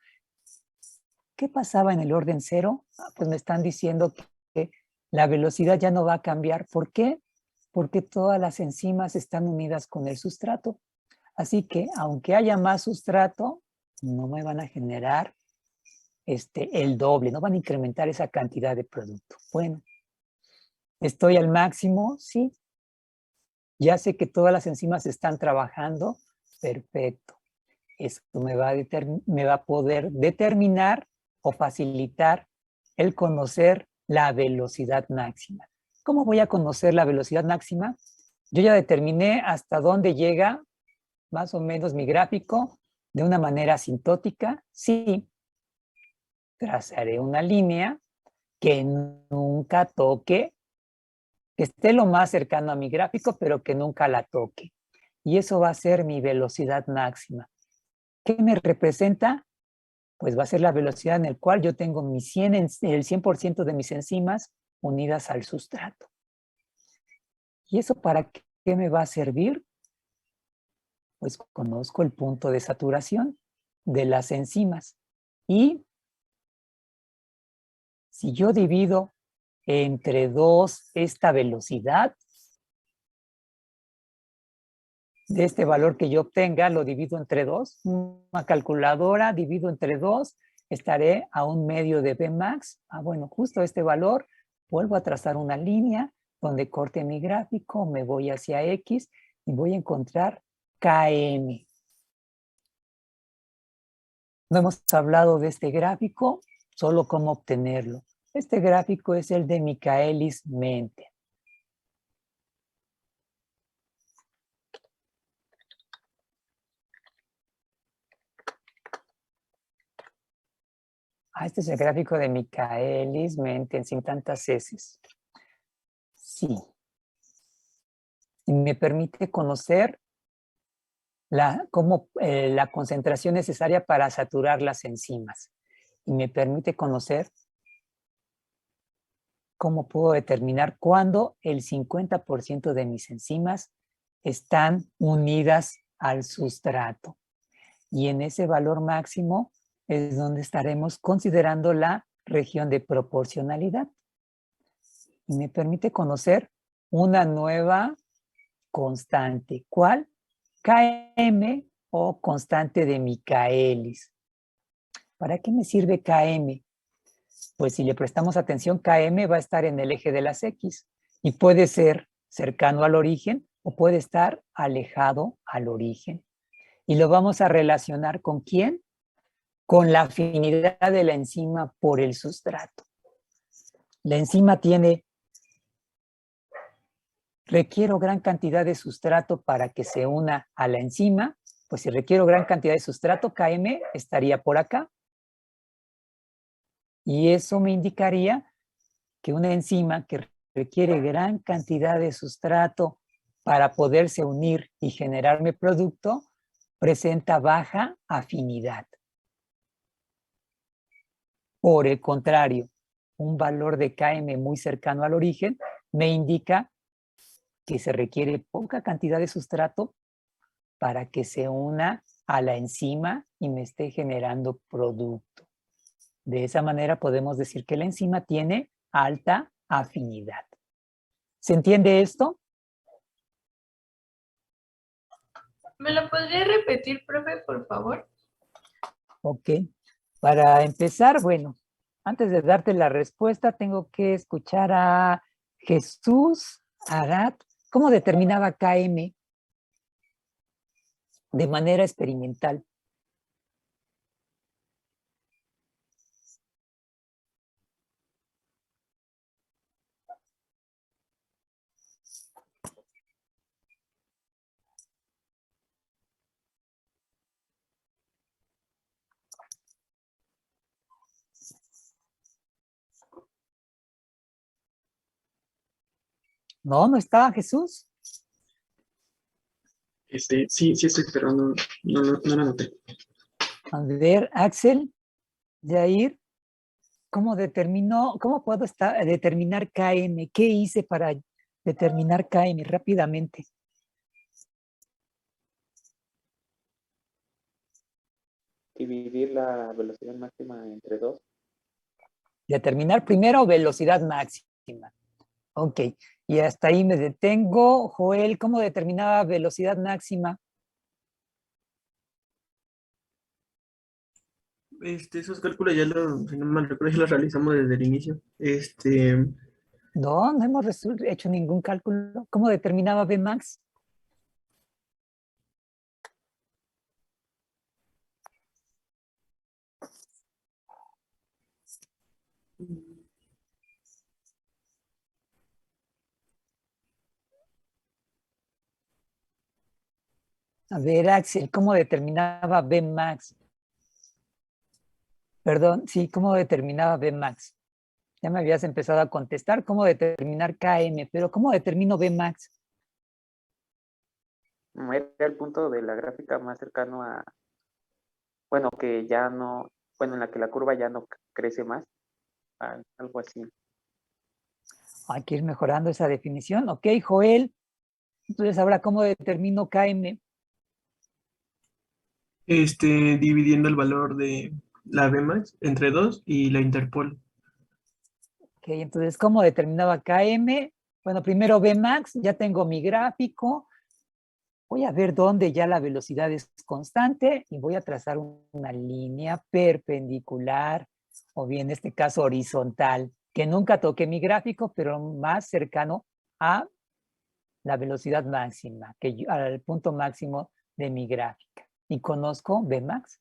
¿Qué pasaba en el orden cero? Pues me están diciendo que la velocidad ya no va a cambiar. ¿Por qué? Porque todas las enzimas están unidas con el sustrato. Así que, aunque haya más sustrato, no me van a generar el doble, no van a incrementar esa cantidad de producto. Bueno, ¿estoy al máximo? Sí. Ya sé que todas las enzimas están trabajando. Perfecto. Esto me va a poder determinar o facilitar el conocer la velocidad máxima. ¿Cómo voy a conocer la velocidad máxima? Yo ya determiné hasta dónde llega más o menos mi gráfico de una manera asintótica. Sí, trazaré una línea que nunca toque, que esté lo más cercano a mi gráfico, pero que nunca la toque. Y eso va a ser mi velocidad máxima. ¿Qué me representa? Pues va a ser la velocidad en la cual yo tengo el 100% de mis enzimas unidas al sustrato. ¿Y eso para qué me va a servir? Pues conozco el punto de saturación de las enzimas. Y si yo divido entre 2 esta velocidad, de este valor que yo obtenga, lo divido entre 2. Una calculadora, divido entre 2, estaré a 1/2 de Bmax. Bueno, justo este valor, vuelvo a trazar una línea donde corte mi gráfico, me voy hacia X y voy a encontrar Km. No hemos hablado de este gráfico, solo cómo obtenerlo. Este gráfico es el de Michaelis-Menten. Este es el gráfico de Michaelis-Menten, sin tantas heces. Sí. Y me permite conocer la concentración necesaria para saturar las enzimas y me permite conocer cómo puedo determinar cuándo el 50% de mis enzimas están unidas al sustrato. Y en ese valor máximo es donde estaremos considerando la región de proporcionalidad. Y me permite conocer una nueva constante. ¿Cuál? Km o constante de Michaelis. ¿Para qué me sirve Km? Pues si le prestamos atención, Km va a estar en el eje de las X y puede ser cercano al origen o puede estar alejado al origen. Y lo vamos a relacionar ¿con quién? Con la afinidad de la enzima por el sustrato. La enzima requiero gran cantidad de sustrato para que se una a la enzima. Pues si requiero gran cantidad de sustrato, Km estaría por acá. Y eso me indicaría que una enzima que requiere gran cantidad de sustrato para poderse unir y generarme producto, presenta baja afinidad. Por el contrario, un valor de Km muy cercano al origen me indica que se requiere poca cantidad de sustrato para que se una a la enzima y me esté generando producto. De esa manera podemos decir que la enzima tiene alta afinidad. ¿Se entiende esto? ¿Me lo podría repetir, profe, por favor? Ok. Para empezar, bueno, antes de darte la respuesta, tengo que escuchar a Jesús Arat. ¿Cómo determinaba Km de manera experimental? No, no estaba Jesús. Sí estoy, pero no la noté. A ver, Axel, Jair, ¿cómo puedo determinar Km? ¿Qué hice para determinar Km rápidamente? Dividir la velocidad máxima entre 2. Determinar primero velocidad máxima. Ok, y hasta ahí me detengo. Joel, ¿cómo determinaba velocidad máxima? Esos cálculos si no mal recuerdo, ya los realizamos desde el inicio. No hemos hecho ningún cálculo. ¿Cómo determinaba Vmax? A ver, Axel, ¿cómo determinaba Vmax? Perdón, sí, ¿cómo determinaba Vmax? Ya me habías empezado a contestar cómo determinar Km, pero ¿cómo determino Vmax? Era el punto de la gráfica más cercano a, bueno, que ya no, bueno, en la que la curva ya no crece más, algo así. Hay que ir mejorando esa definición. Ok, Joel, entonces ahora, ¿cómo determino Km? Dividiendo el valor de la Vmax entre 2 y la interpol. Ok, entonces, ¿cómo determinaba Km? Bueno, primero Vmax, ya tengo mi gráfico. Voy a ver dónde ya la velocidad es constante y voy a trazar una línea perpendicular o bien en este caso horizontal, que nunca toque mi gráfico, pero más cercano a la velocidad máxima, al punto máximo de mi gráfica. Y conozco Vmax.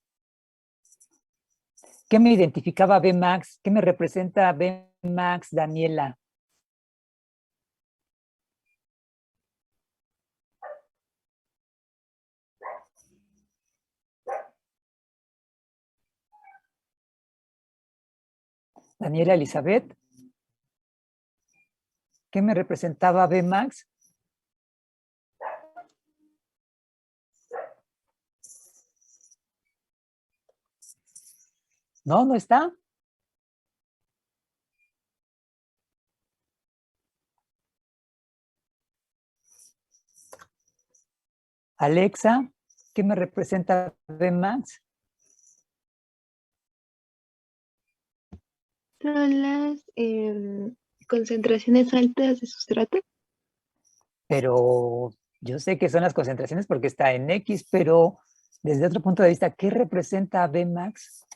¿Qué me identificaba Vmax? ¿Qué me representa Vmax, Daniela? Daniela Elizabeth. ¿Qué me representaba Vmax? No, no está. Alexa, ¿qué me representa Vmax? Son las concentraciones altas de sustrato. Pero yo sé que son las concentraciones porque está en X, pero desde otro punto de vista, ¿qué representa Vmax?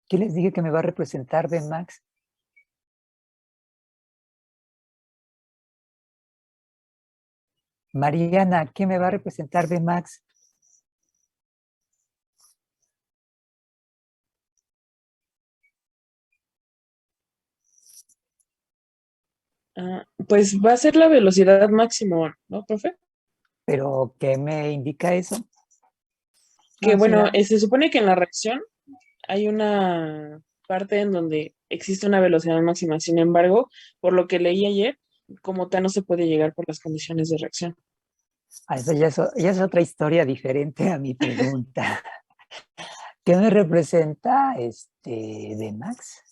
¿Qué les dije que me va a representar Vmax? Mariana, ¿qué me va a representar Vmax? Pues va a ser la velocidad máxima, ¿no, profe? ¿Pero qué me indica eso? Que No, sí, bueno, se supone que en la reacción hay una parte en donde existe una velocidad máxima. Sin embargo, por lo que leí ayer, como tal no se puede llegar por las condiciones de reacción. eso ya es otra historia diferente a mi pregunta. ¿Qué me representa Vmax?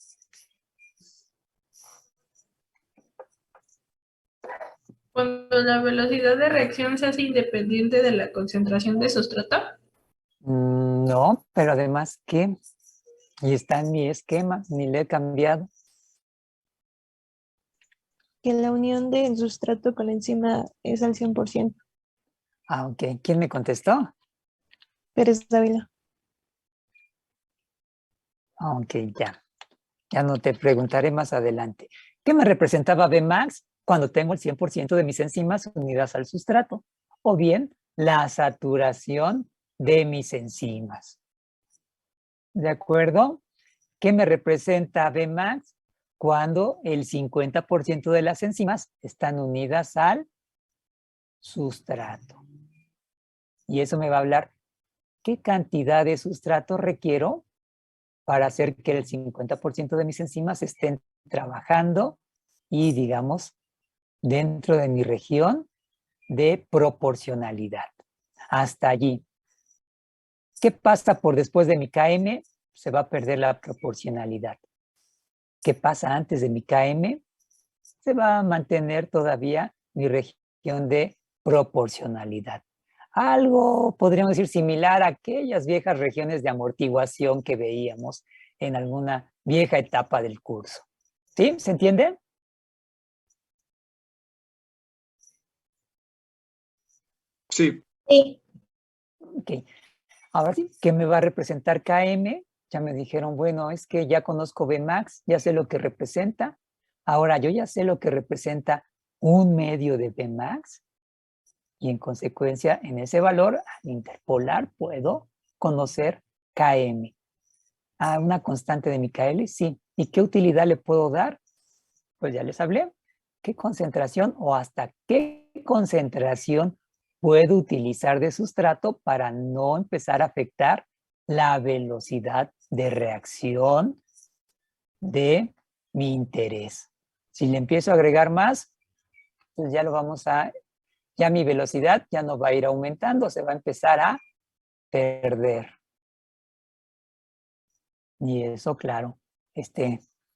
Cuando la velocidad de reacción se hace independiente de la concentración de sustrato. No, pero además, ¿qué? Y está en mi esquema, ni le he cambiado. Que la unión del sustrato con la enzima es al 100%. Ah, ok. ¿Quién me contestó? Pérez Dávila. Ok, ya. Ya no te preguntaré más adelante. ¿Qué me representaba Vmax cuando tengo el 100% de mis enzimas unidas al sustrato? O bien, la saturación de mis enzimas. ¿De acuerdo? ¿Qué me representa Vmax? Cuando el 50% de las enzimas están unidas al sustrato. Y eso me va a hablar qué cantidad de sustrato requiero para hacer que el 50% de mis enzimas estén trabajando y, digamos, dentro de mi región de proporcionalidad. Hasta allí. ¿Qué pasa por después de mi KM? Se va a perder la proporcionalidad. ¿Qué pasa antes de mi KM? Se va a mantener todavía mi región de proporcionalidad. Algo, podríamos decir, similar a aquellas viejas regiones de amortiguación que veíamos en alguna vieja etapa del curso. ¿Sí? ¿Se entiende? Sí. Sí. Ok. Ahora sí, ¿qué me va a representar KM? Ya me dijeron, bueno, es que ya conozco Vmax, ya sé lo que representa. Ahora yo ya sé lo que representa un medio de Vmax. Y en consecuencia, en ese valor, al interpolar, puedo conocer Km. ¿A una constante de Michaelis? Sí. ¿Y qué utilidad le puedo dar? Pues ya les hablé. ¿Qué concentración o hasta qué concentración puedo utilizar de sustrato para no empezar a afectar la velocidad de reacción de mi interés? Si le empiezo a agregar más, pues ya lo vamos a... Ya mi velocidad ya no va a ir aumentando, se va a empezar a perder. Y eso, claro,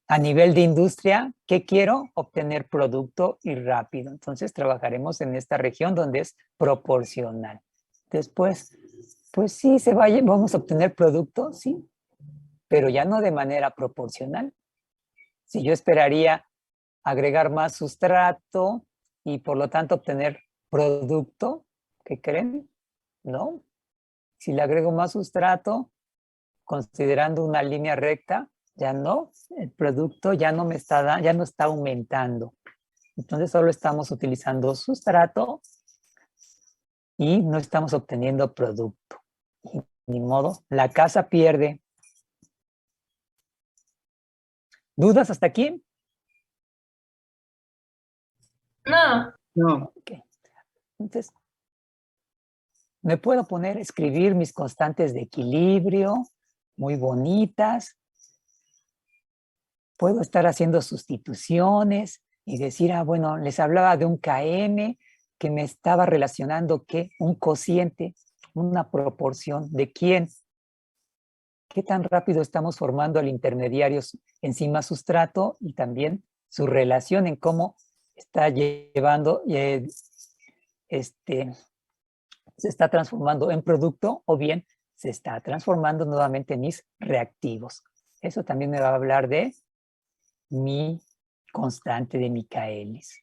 a nivel de industria, ¿qué quiero? Obtener producto y rápido. Entonces trabajaremos en esta región donde es proporcional. Después, pues sí, vamos a obtener producto, sí, pero ya no de manera proporcional. Si yo esperaría agregar más sustrato y por lo tanto obtener producto, ¿qué creen? No. Si le agrego más sustrato, considerando una línea recta, ya no, el producto ya no ya no está aumentando. Entonces solo estamos utilizando sustrato y no estamos obteniendo producto. Y, ni modo, la casa pierde. ¿Dudas hasta aquí? No. No. Okay. Entonces, me puedo poner a escribir mis constantes de equilibrio, muy bonitas. Puedo estar haciendo sustituciones y decir, bueno, les hablaba de un KM que me estaba relacionando que un cociente. una proporción de quién. ¿Qué tan rápido estamos formando el intermediario enzima-sustrato y también su relación en cómo está llevando, se está transformando en producto o bien se está transformando nuevamente en mis reactivos? Eso también me va a hablar de mi constante de Michaelis.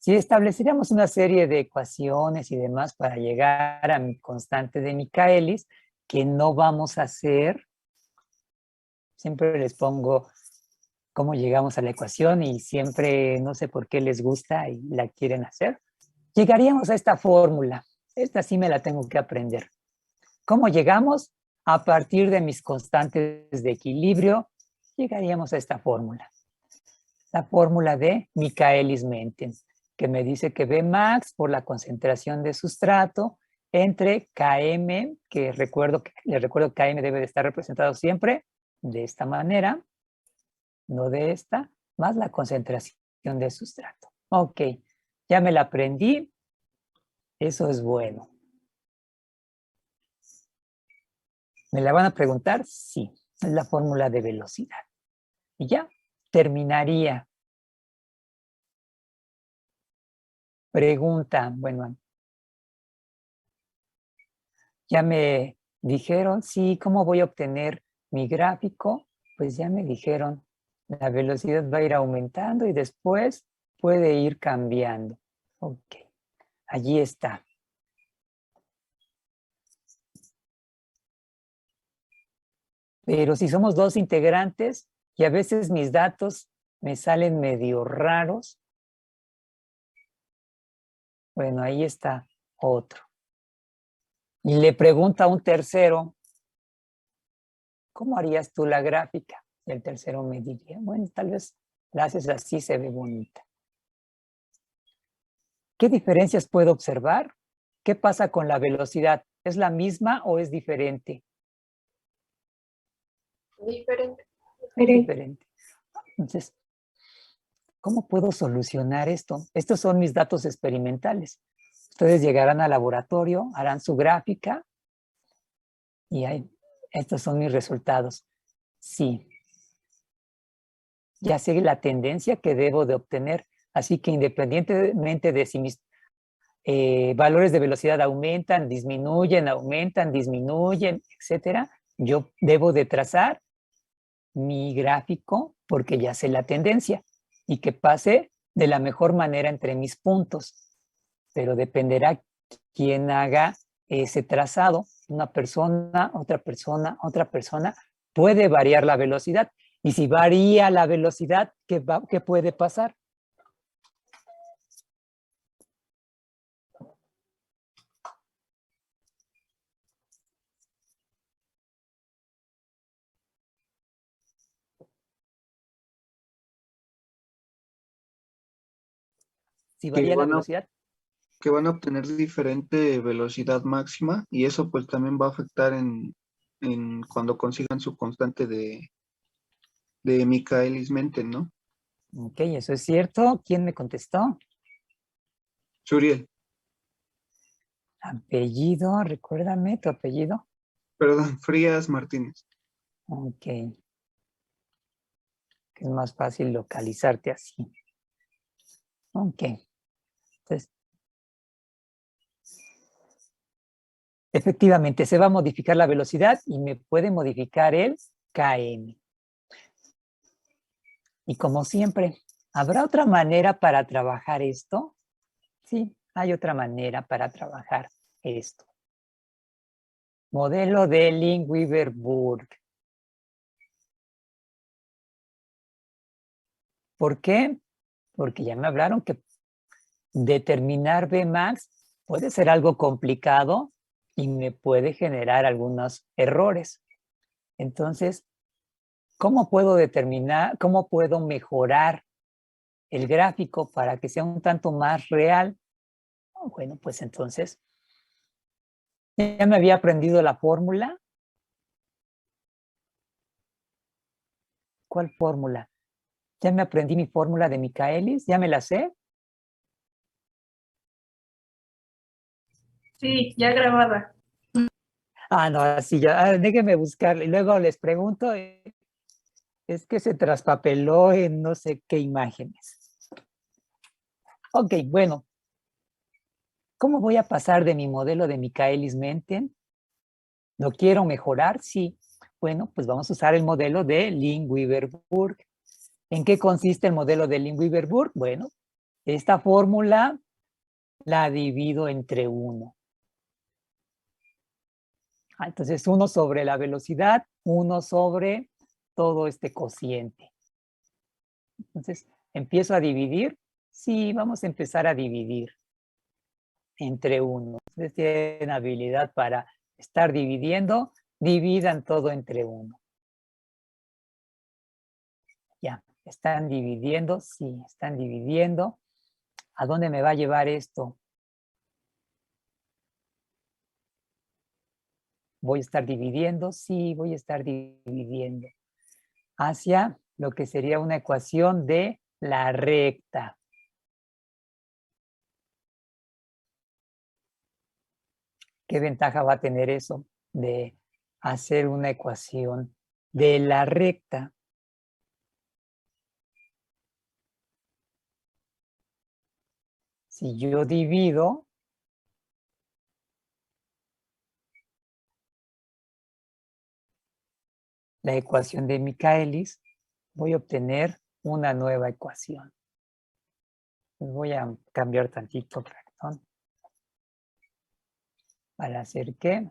Si estableceríamos una serie de ecuaciones y demás para llegar a mi constante de Michaelis, que no vamos a hacer, siempre les pongo cómo llegamos a la ecuación y siempre no sé por qué les gusta y la quieren hacer. Llegaríamos a esta fórmula. Esta sí me la tengo que aprender. ¿Cómo llegamos? A partir de mis constantes de equilibrio, llegaríamos a esta fórmula. La fórmula de Michaelis-Menten, que me dice que Bmax por la concentración de sustrato entre Km, que les recuerdo que Km debe de estar representado siempre de esta manera, no de esta, más la concentración de sustrato. Ok, ya me la aprendí. Eso es bueno. ¿Me la van a preguntar? Sí, es la fórmula de velocidad. Y ya terminaría. Pregunta, bueno, ya me dijeron, sí, ¿cómo voy a obtener mi gráfico? Pues ya me dijeron, la velocidad va a ir aumentando y después puede ir cambiando. Ok, allí está. Pero si somos dos integrantes y a veces mis datos me salen medio raros, bueno, ahí está otro. Y le pregunta a un tercero, ¿cómo harías tú la gráfica? Y el tercero me diría, bueno, tal vez la haces así, se ve bonita. ¿Qué diferencias puedo observar? ¿Qué pasa con la velocidad? ¿Es la misma o es diferente? Diferente. Diferente. Entonces, ¿cómo puedo solucionar esto? Estos son mis datos experimentales. Ustedes llegarán al laboratorio, harán su gráfica y estos son mis resultados. Sí. Ya sé la tendencia que debo de obtener, así que independientemente de si mis valores de velocidad aumentan, disminuyen, etcétera, yo debo de trazar mi gráfico porque ya sé la tendencia y que pase de la mejor manera entre mis puntos. Pero dependerá quién haga ese trazado. Una persona, otra persona, puede variar la velocidad. Y si varía la velocidad, ¿qué puede pasar? Si varía la velocidad. Que van a obtener diferente velocidad máxima y eso pues también va a afectar en cuando consigan su constante de Michaelis-Menten, ¿no? Ok, eso es cierto. ¿Quién me contestó? Suriel. Apellido, recuérdame tu apellido. Perdón, Frías Martínez. Ok. Que es más fácil localizarte así. Ok. Entonces, efectivamente, se va a modificar la velocidad y me puede modificar el Km. Y como siempre, ¿habrá otra manera para trabajar esto? Sí, hay otra manera para trabajar esto. Modelo de Link-Weaver-Burg. ¿Por qué? Porque ya me hablaron que determinar Bmax puede ser algo complicado y me puede generar algunos errores. Entonces, ¿cómo puedo determinar, cómo puedo mejorar el gráfico para que sea un tanto más real? Bueno, pues entonces, ya me había aprendido la fórmula. ¿Cuál fórmula? Ya me aprendí mi fórmula de Michaelis, ya me la sé. Sí, ya grabada. Ah, no, así ya, déjenme buscarlo. Y luego les pregunto, es que se traspapeló en no sé qué imágenes. Ok, bueno. ¿Cómo voy a pasar de mi modelo de Michaelis-Menten? ¿Lo quiero mejorar? Sí. Bueno, pues vamos a usar el modelo de Lin-Weaver-Burg. ¿En qué consiste el modelo de Lin-Weaver-Burg? Bueno, esta fórmula la divido entre 1. Entonces, 1 sobre la velocidad, 1 sobre todo este cociente. Entonces, ¿empiezo a dividir? Sí, vamos a empezar a dividir entre 1. Ustedes tienen habilidad para estar dividiendo, dividan todo entre 1. Ya, ¿están dividiendo? Sí, están dividiendo. ¿A dónde me va a llevar esto? ¿Voy a estar dividiendo? Sí, voy a estar dividiendo. Hacia lo que sería una ecuación de la recta. ¿Qué ventaja va a tener eso de hacer una ecuación de la recta? Si yo divido, la ecuación de Michaelis, voy a obtener una nueva ecuación. Voy a cambiar tantito, perdón. ¿Para hacer qué?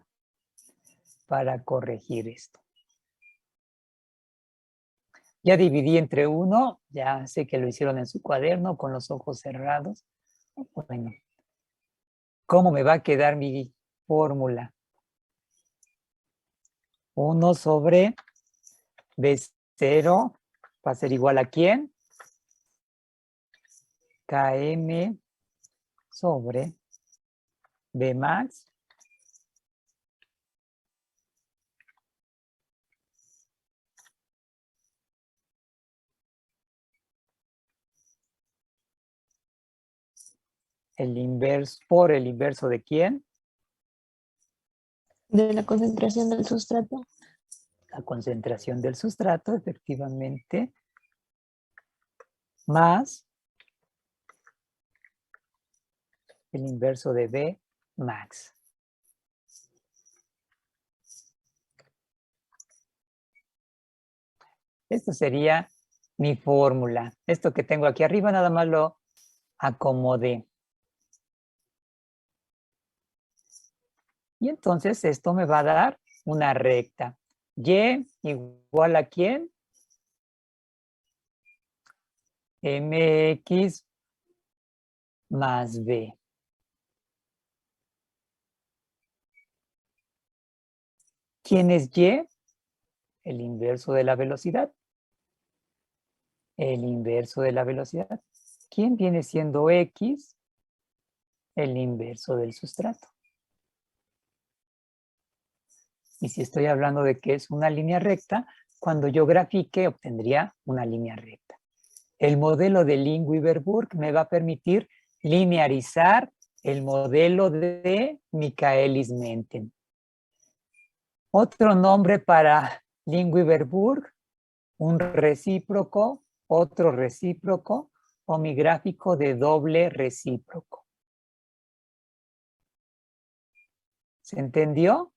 Para corregir esto. Ya dividí entre 1, ya sé que lo hicieron en su cuaderno con los ojos cerrados. Bueno, ¿cómo me va a quedar mi fórmula? 1 sobre B0 va a ser igual a ¿quién? Km sobre B max el inverso por el inverso de ¿quién? De la concentración del sustrato. La concentración del sustrato, efectivamente, más el inverso de B max. Esto sería mi fórmula. Esto que tengo aquí arriba nada más lo acomodé. Y entonces esto me va a dar una recta. Y igual a ¿quién? Mx más b. ¿Quién es y? El inverso de la velocidad. El inverso de la velocidad. ¿Quién viene siendo x? El inverso del sustrato. Y si estoy hablando de que es una línea recta, cuando yo grafique obtendría una línea recta. El modelo de Lin-Weaver-Burg me va a permitir linearizar el modelo de Michaelis-Menten. Otro nombre para Lin-Weaver-Burg, un recíproco, otro recíproco o mi gráfico de doble recíproco. ¿Se entendió?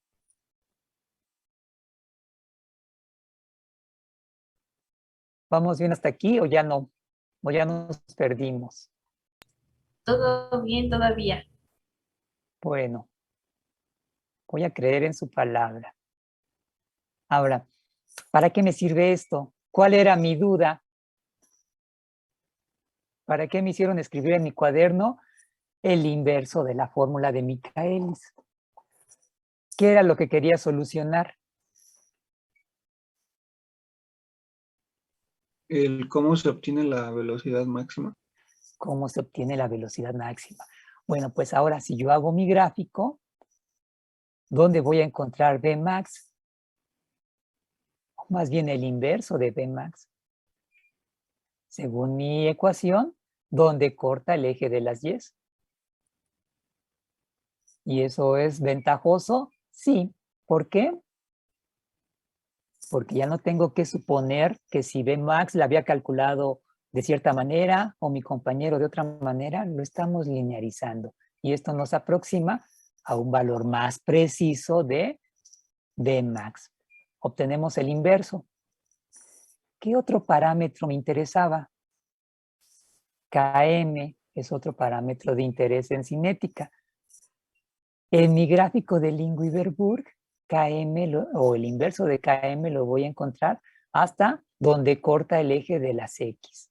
¿Vamos bien hasta aquí o ya no? ¿O ya nos perdimos? Todo bien todavía. Bueno, voy a creer en su palabra. Ahora, ¿para qué me sirve esto? ¿Cuál era mi duda? ¿Para qué me hicieron escribir en mi cuaderno el inverso de la fórmula de Michaelis? ¿Qué era lo que quería solucionar? ¿Cómo se obtiene la velocidad máxima? ¿Cómo se obtiene la velocidad máxima? Bueno, pues ahora si yo hago mi gráfico, ¿dónde voy a encontrar Vmax? O más bien el inverso de Vmax. Según mi ecuación, ¿dónde corta el eje de las Y? ¿Y eso es ventajoso? Sí. ¿Por qué? Porque ya no tengo que suponer que si Bmax la había calculado de cierta manera o mi compañero de otra manera, lo estamos linearizando. Y esto nos aproxima a un valor más preciso de Bmax. Obtenemos el inverso. ¿Qué otro parámetro me interesaba? Km es otro parámetro de interés en cinética. En mi gráfico de Lingui-Verburg, Km o el inverso de Km lo voy a encontrar hasta donde corta el eje de las X.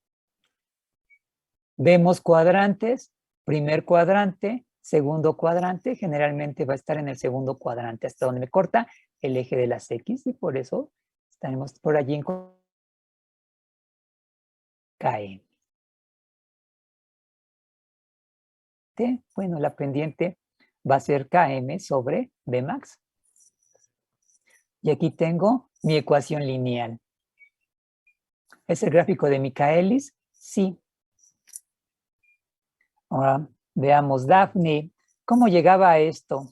Vemos cuadrantes, primer cuadrante, segundo cuadrante, generalmente va a estar en el segundo cuadrante hasta donde me corta el eje de las X y por eso estaremos por allí en Km. Bueno, la pendiente va a ser Km sobre Bmax. Y aquí tengo mi ecuación lineal. ¿Es el gráfico de Michaelis? Sí. Ahora veamos, Daphne, ¿cómo llegaba a esto?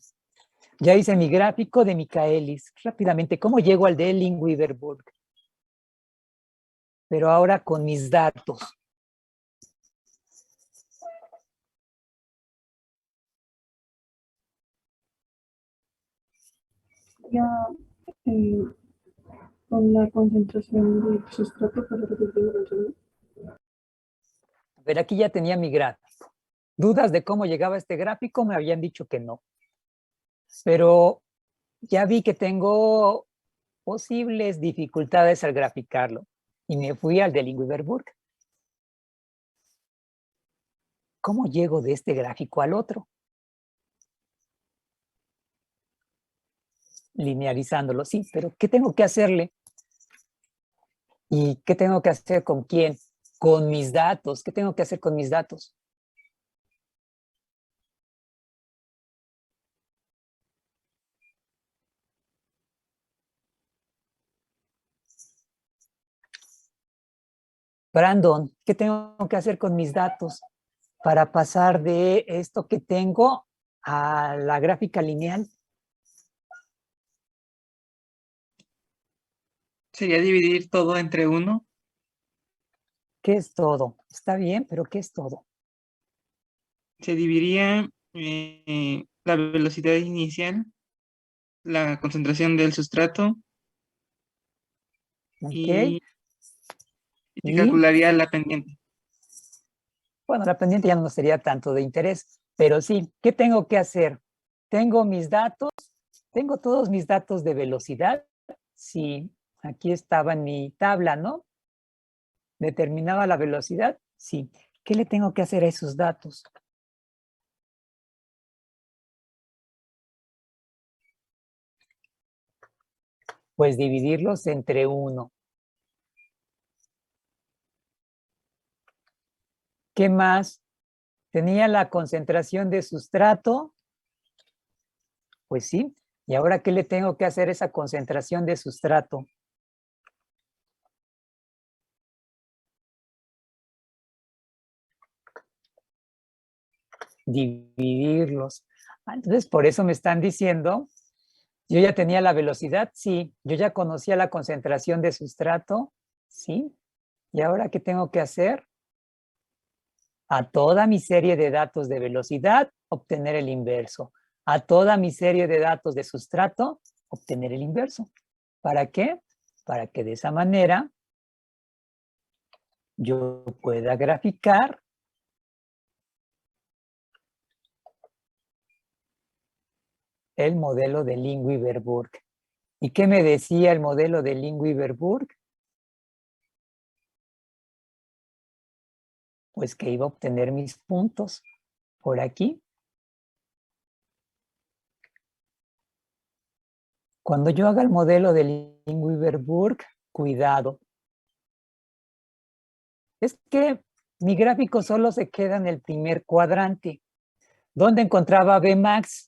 Ya hice mi gráfico de Michaelis. Rápidamente, ¿cómo llego al de Lingui-Verburg? Pero ahora con mis datos. Ya con la concentración del sustrato para repetir el resumen. A ver, aquí ya tenía mi gráfico. ¿Dudas de cómo llegaba a este gráfico? Me habían dicho que no. Pero ya vi que tengo posibles dificultades al graficarlo. Y me fui al de Lingui-Verburg. ¿Cómo llego de este gráfico al otro? Linearizándolo, sí, pero ¿qué tengo que hacerle? ¿Y qué tengo que hacer con quién? Con mis datos. ¿Qué tengo que hacer con mis datos? Brandon, ¿qué tengo que hacer con mis datos para pasar de esto que tengo a la gráfica lineal? Sería dividir todo entre 1. ¿Qué es todo? Está bien, pero ¿qué es todo? Se dividiría la velocidad inicial, la concentración del sustrato Okay. y se calcularía la pendiente. Bueno, la pendiente ya no sería tanto de interés, pero sí, ¿qué tengo que hacer? Tengo mis datos, tengo todos mis datos de velocidad. Sí, aquí estaba en mi tabla, ¿no? ¿Determinaba la velocidad? Sí. ¿Qué le tengo que hacer a esos datos? Pues dividirlos entre 1. ¿Qué más? ¿Tenía la concentración de sustrato? Pues sí. ¿Y ahora qué le tengo que hacer a esa concentración de sustrato? Dividirlos. Entonces, por eso me están diciendo, yo ya tenía la velocidad, sí. Yo ya conocía la concentración de sustrato, sí. ¿Y ahora qué tengo que hacer? A toda mi serie de datos de velocidad, obtener el inverso. A toda mi serie de datos de sustrato, obtener el inverso. ¿Para qué? Para que de esa manera yo pueda graficar el modelo de Lingui-Verburg. ¿Y qué me decía el modelo de Lingui-Verburg? Pues que iba a obtener mis puntos por aquí. Cuando yo haga el modelo de Lingui-Verburg, cuidado. Es que mi gráfico solo se queda en el primer cuadrante. ¿Dónde encontraba Bmax?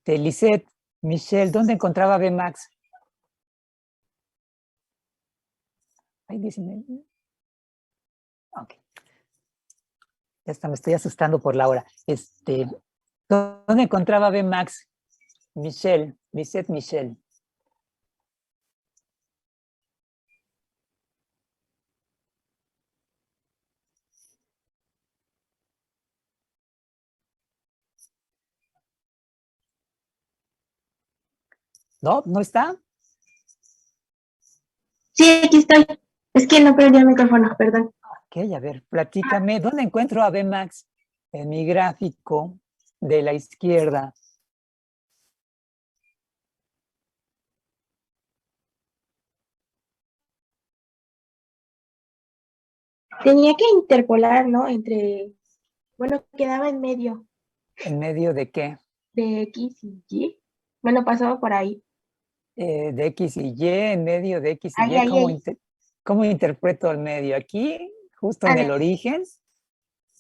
Lisette, Michelle, ¿dónde encontraba Bmax? Ay, 19. Ok. Ya está, me estoy asustando por la hora. ¿Dónde encontraba Bmax? Michelle, Lisette Michelle. ¿No? ¿No está? Sí, aquí estoy. Es que no perdí el micrófono, perdón. Ok, a ver, platícame. ¿Dónde encuentro a Bmax? En mi gráfico de la izquierda. Tenía que interpolar, ¿no? Bueno, quedaba en medio ¿En medio de qué? de X y Y. Bueno, pasaba por ahí. De X y Y, en medio de X y Ahí, Y. ahí, ahí. ¿Cómo interpreto el medio? ¿Aquí? ¿Justo en Ah, el origen?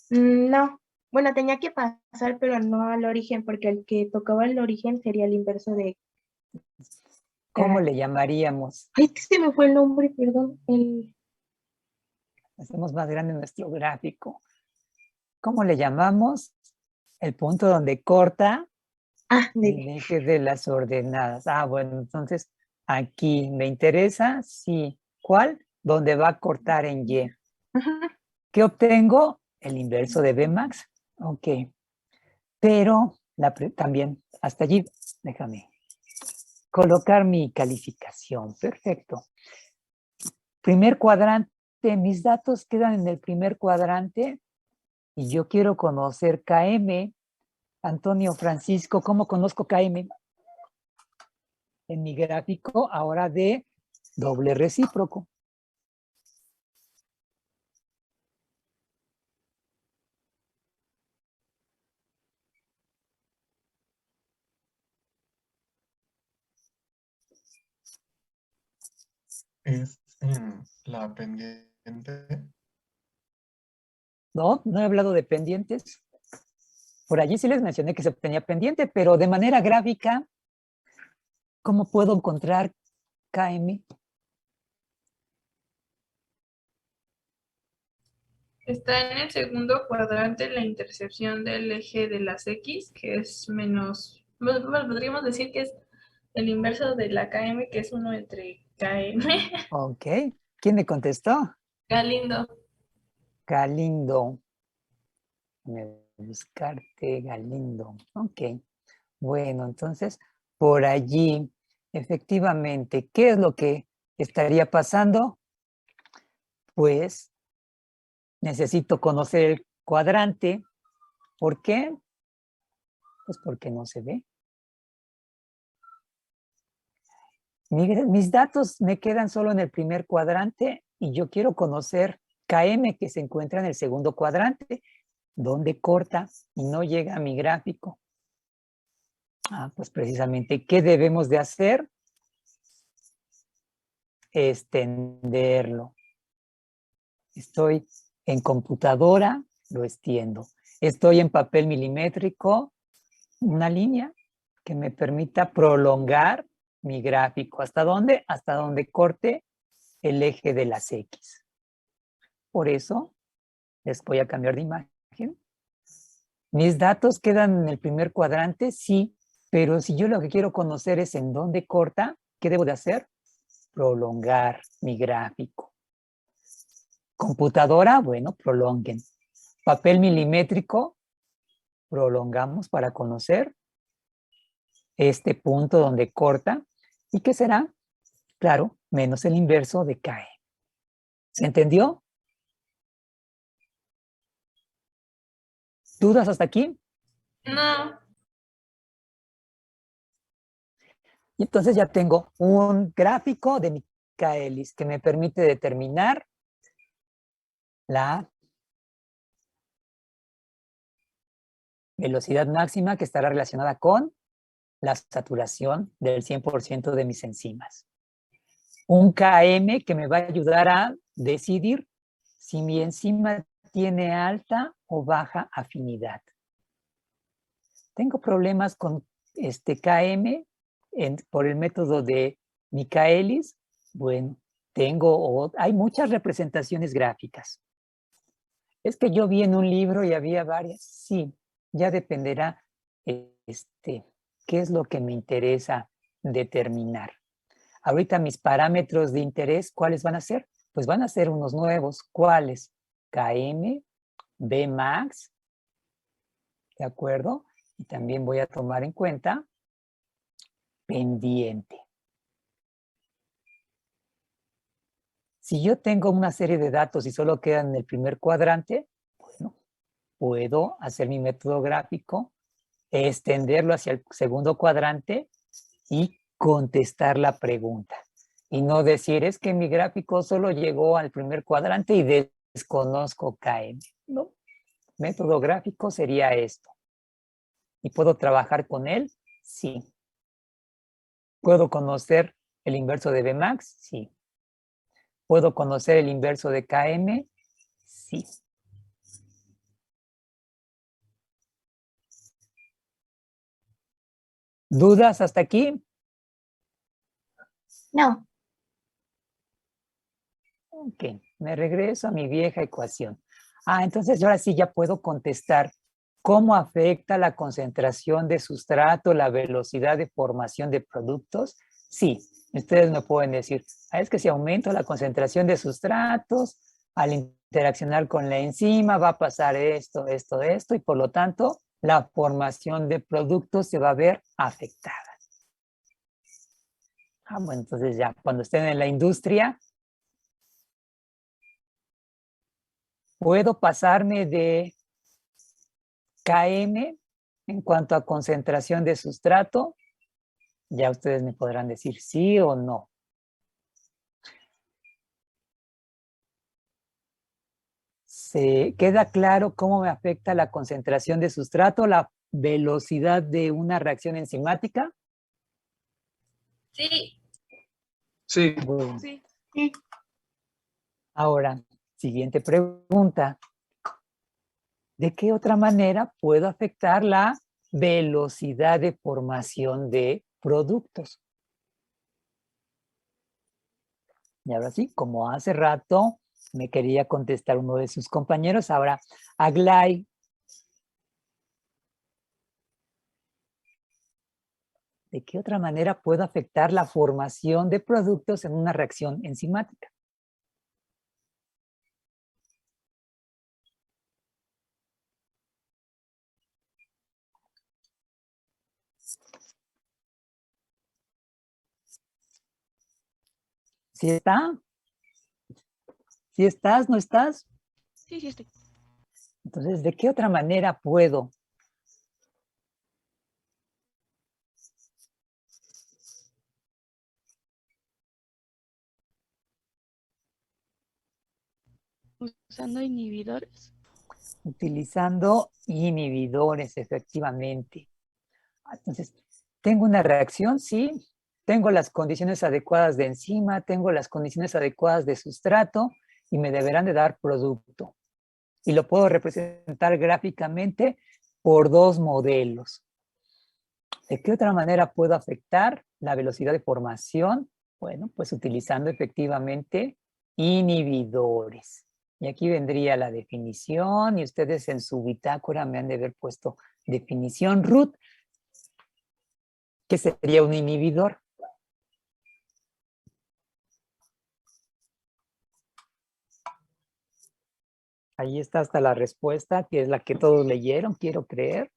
No. Bueno, tenía que pasar, pero no al origen, porque el que tocaba el origen sería el inverso de... ¿Cómo le llamaríamos? Ay, es que se me fue el nombre, perdón. Hacemos más grande nuestro gráfico. ¿Cómo le llamamos? El punto donde corta el eje de las ordenadas. Ah, bueno, entonces aquí me interesa, sí. ¿Cuál? Donde va a cortar en Y. ¿Qué obtengo? El inverso de Bmax. Ok. Pero también, hasta allí, déjame colocar mi calificación. Perfecto. Primer cuadrante, mis datos quedan en el primer cuadrante y yo quiero conocer KM. Antonio Francisco, ¿cómo conozco KM? En mi gráfico ahora de doble recíproco. Es en la pendiente. No, no he hablado de pendientes. Por allí sí les mencioné que se obtenía pendiente, pero de manera gráfica, ¿cómo puedo encontrar KM? Está en el segundo cuadrante la intersección del eje de las X, que es menos, bueno, podríamos decir que es el inverso de la KM, que es 1 entre KM. Ok. ¿Quién me contestó? Galindo. Galindo. Buscarte, Galindo. Ok. Bueno, entonces, por allí, efectivamente, ¿qué es lo que estaría pasando? Pues necesito conocer el cuadrante. ¿Por qué? Pues porque no se ve. Mis datos me quedan solo en el primer cuadrante y yo quiero conocer KM que se encuentra en el segundo cuadrante, donde corta y no llega a mi gráfico. Pues precisamente, ¿qué debemos de hacer? Extenderlo. Estoy en computadora, lo extiendo. Estoy en papel milimétrico, una línea que me permita prolongar mi gráfico. ¿Hasta dónde? Hasta donde corte el eje de las X. Por eso les voy a cambiar de imagen. ¿Mis datos quedan en el primer cuadrante? Sí, pero si yo lo que quiero conocer es en dónde corta, ¿qué debo de hacer? Prolongar mi gráfico. Computadora, bueno, prolonguen. Papel milimétrico, prolongamos para conocer este punto donde corta. ¿Y qué será? Claro, menos el inverso de KM. ¿Se entendió? ¿Dudas hasta aquí? No. Y entonces ya tengo un gráfico de Michaelis que me permite determinar la velocidad máxima que estará relacionada con la saturación del 100% de mis enzimas. Un KM que me va a ayudar a decidir si mi enzima tiene alta o baja afinidad. Tengo problemas con este KM por el método de Michaelis. Bueno, hay muchas representaciones gráficas. Es que yo vi en un libro y había varias. Sí, ya dependerá ¿qué es lo que me interesa determinar? Ahorita mis parámetros de interés, ¿cuáles van a ser? Pues van a ser unos nuevos. ¿Cuáles? KM, Bmax, ¿de acuerdo? Y también voy a tomar en cuenta pendiente. Si yo tengo una serie de datos y solo quedan en el primer cuadrante, bueno, puedo hacer mi método gráfico, extenderlo hacia el segundo cuadrante y contestar la pregunta. Y no decir, es que mi gráfico solo llegó al primer cuadrante y desconozco KM. No, método gráfico sería esto. ¿Y puedo trabajar con él? Sí. ¿Puedo conocer el inverso de Bmax? Sí. ¿Puedo conocer el inverso de KM? Sí. ¿Dudas hasta aquí? No. Ok, me regreso a mi vieja ecuación. Entonces ahora sí ya puedo contestar cómo afecta la concentración de sustrato, la velocidad de formación de productos. Sí, ustedes me pueden decir, es que si aumento la concentración de sustratos, al interaccionar con la enzima va a pasar esto, y por lo tanto la formación de productos se va a ver afectada. Bueno, entonces ya cuando estén en la industria, puedo pasarme de KM en cuanto a concentración de sustrato. Ya ustedes me podrán decir sí o no. ¿Se queda claro cómo me afecta la concentración de sustrato, la velocidad de una reacción enzimática? Sí. Sí. Bueno. Sí. Ahora, siguiente pregunta. ¿De qué otra manera puedo afectar la velocidad de formación de productos? Y ahora sí, como hace rato me quería contestar uno de sus compañeros, ahora Aglay. ¿De qué otra manera puedo afectar la formación de productos en una reacción enzimática? ¿Sí está? ¿Sí estás? ¿No estás? Sí, sí estoy. Entonces, ¿de qué otra manera puedo? Usando inhibidores. Utilizando inhibidores, efectivamente. Entonces, ¿tengo una reacción? Sí. Tengo las condiciones adecuadas de enzima, tengo las condiciones adecuadas de sustrato y me deberán de dar producto. Y lo puedo representar gráficamente por dos modelos. ¿De qué otra manera puedo afectar la velocidad de formación? Bueno, pues utilizando efectivamente inhibidores. Y aquí vendría la definición y ustedes en su bitácora me han de haber puesto definición root. ¿Qué sería un inhibidor? Ahí está hasta la respuesta, que es la que todos leyeron, quiero creer.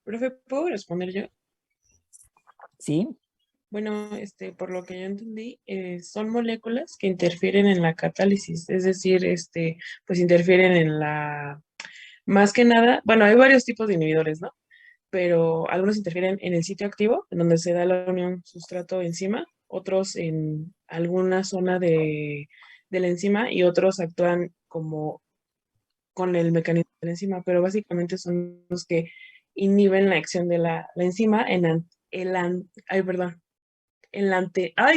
Profe, ¿puedo responder yo? Sí. Bueno, por lo que yo entendí, son moléculas que interfieren en la catálisis, es decir, pues interfieren en la, más que nada, bueno, hay varios tipos de inhibidores, ¿no? Pero algunos interfieren en el sitio activo, en donde se da la unión sustrato-enzima, otros en alguna zona de la enzima y otros actúan como con el mecanismo de la enzima, pero básicamente son los que inhiben la acción de la enzima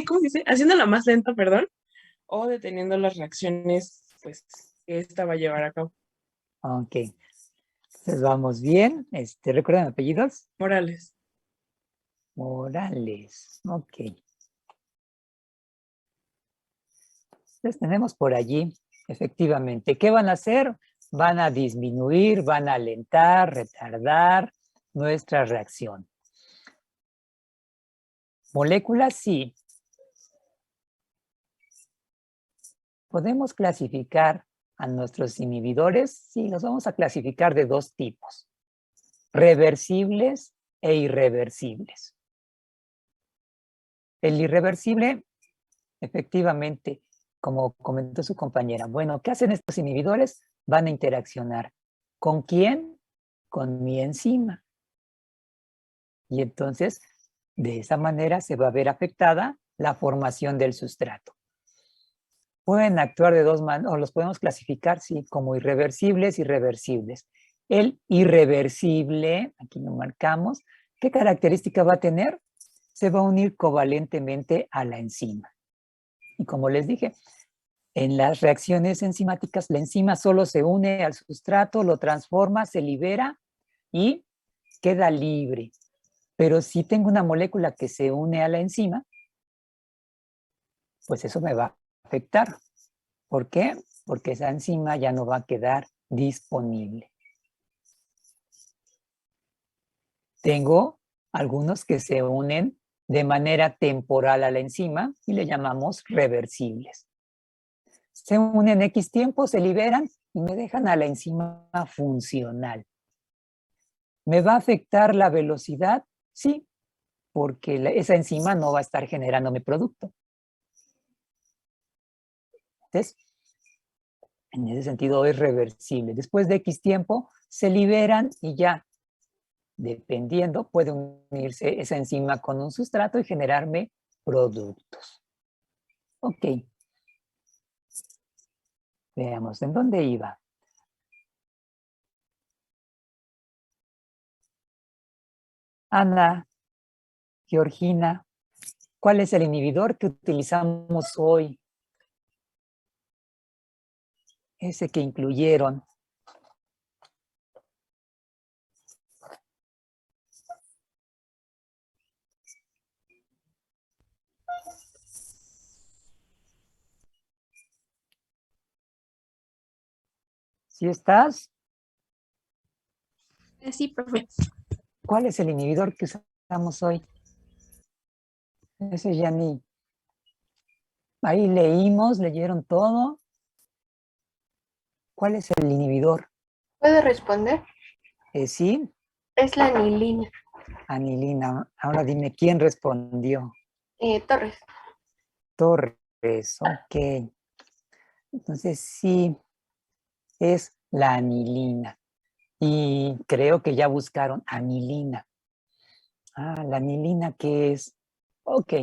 ¿cómo se dice? Haciéndola más lenta, perdón, o deteniendo las reacciones, pues, que esta va a llevar a cabo. Ok. Entonces vamos bien. ¿Recuerdan apellidos? Morales. Morales. Ok. Entonces tenemos por allí, efectivamente, ¿qué van a hacer? Van a disminuir, van a alentar, retardar nuestra reacción. Moléculas, sí. Podemos clasificar a nuestros inhibidores, sí, los vamos a clasificar de dos tipos, reversibles e irreversibles. El irreversible, efectivamente, como comentó su compañera, bueno, ¿qué hacen estos inhibidores? Van a interaccionar. ¿Con quién? Con mi enzima. Y entonces, de esa manera se va a ver afectada la formación del sustrato. Pueden actuar de dos maneras, o los podemos clasificar, sí, como irreversibles y reversibles. El irreversible, aquí lo marcamos, ¿qué característica va a tener? Se va a unir covalentemente a la enzima. Y como les dije, en las reacciones enzimáticas, la enzima solo se une al sustrato, lo transforma, se libera y queda libre. Pero si tengo una molécula que se une a la enzima, pues eso me va a afectar. ¿Por qué? Porque esa enzima ya no va a quedar disponible. Tengo algunos que se unen de manera temporal a la enzima y le llamamos reversibles. Se unen X tiempo, se liberan y me dejan a la enzima funcional. ¿Me va a afectar la velocidad? Sí, porque esa enzima no va a estar generando mi producto. Entonces, en ese sentido es reversible. Después de X tiempo se liberan y ya, dependiendo, puede unirse esa enzima con un sustrato y generarme productos. Ok. Veamos, ¿en dónde iba? Ana, Georgina, ¿cuál es el inhibidor que utilizamos hoy? Ese que incluyeron. ¿Sí estás? Sí, profe. ¿Cuál es el inhibidor que usamos hoy? Ese ya ni... Ahí leyeron todo. ¿Cuál es el inhibidor? ¿Puedo responder? Sí. Es la anilina. Anilina. Ahora dime, ¿quién respondió? Torres. Torres, ok. Entonces sí, es la anilina. Y creo que ya buscaron anilina. Ah, la anilina, ¿qué es? Ok.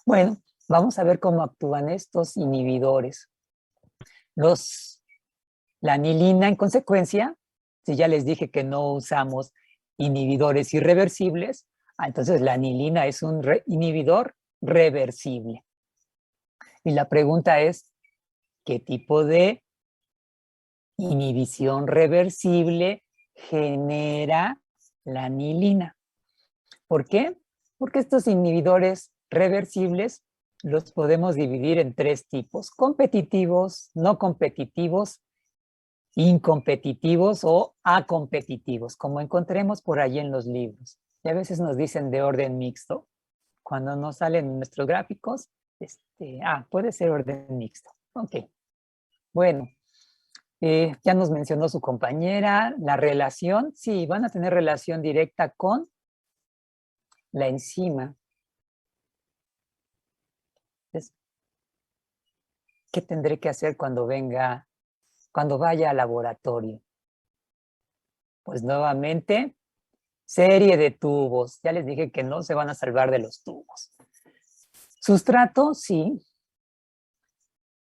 Bueno, vamos a ver cómo actúan estos inhibidores. La anilina, en consecuencia, si ya les dije que no usamos inhibidores irreversibles, entonces la anilina es un inhibidor reversible. Y la pregunta es, ¿qué tipo de inhibición reversible genera la anilina? ¿Por qué? Porque estos inhibidores reversibles los podemos dividir en tres tipos: competitivos, no competitivos, incompetitivos o acompetitivos, como encontremos por ahí en los libros. Y a veces nos dicen de orden mixto. Cuando no salen nuestros gráficos, puede ser orden mixto. Ok. Bueno, ya nos mencionó su compañera la relación. Sí, van a tener relación directa con la enzima. Entonces, ¿qué tendré que hacer cuando vaya al laboratorio? Pues nuevamente, serie de tubos. Ya les dije que no se van a salvar de los tubos. Sustrato, sí.